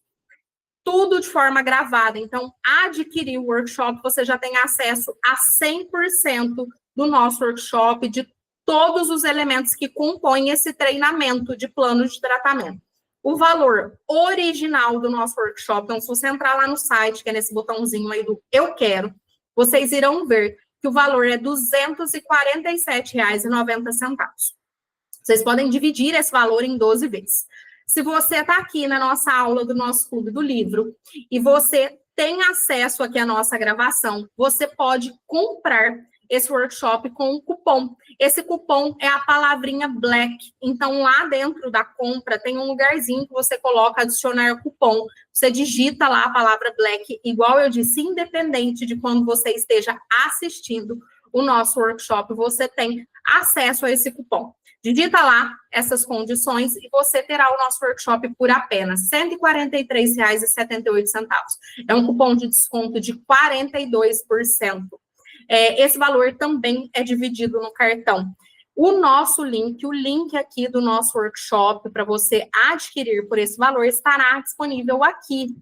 Tudo de forma gravada. Então, adquirir o workshop, você já tem acesso a 100% do nosso workshop, de todos os elementos que compõem esse treinamento de plano de tratamento. O valor original do nosso workshop, então, se você entrar lá no site, que é nesse botãozinho aí do Eu Quero, vocês irão ver que o valor é R$ 247,90. Vocês podem dividir esse valor em 12 vezes. Se você está aqui na nossa aula do nosso Clube do Livro e você tem acesso aqui à nossa gravação, você pode comprar esse workshop com um cupom. Esse cupom é a palavrinha BLACK. Então, lá dentro da compra, tem um lugarzinho que você coloca adicionar cupom. Você digita lá a palavra BLACK, igual eu disse, independente de quando você esteja assistindo o nosso workshop, você tem acesso a esse cupom. Digita lá essas condições e você terá o nosso workshop por apenas R$ 143,78. É um cupom de desconto de 42%. Esse valor também é dividido no cartão. O nosso link, o link aqui do nosso workshop para você adquirir por esse valor estará disponível aqui,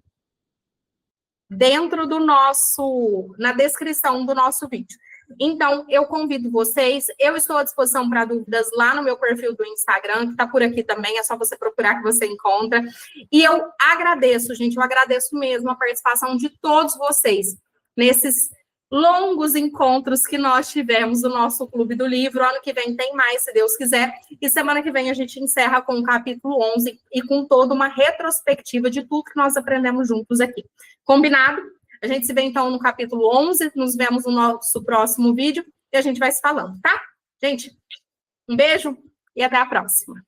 dentro do na descrição do nosso vídeo. Então, eu convido vocês, eu estou à disposição para dúvidas lá no meu perfil do Instagram, que está por aqui também, é só você procurar que você encontra. E eu agradeço, gente, eu agradeço mesmo a participação de todos vocês nesses longos encontros que nós tivemos no nosso Clube do Livro. Ano que vem tem mais, se Deus quiser. E semana que vem a gente encerra com o capítulo 11 e com toda uma retrospectiva de tudo que nós aprendemos juntos aqui. Combinado? A gente se vê, então, no capítulo 11. Nos vemos no nosso próximo vídeo e a gente vai se falando, tá? Gente, um beijo e até a próxima.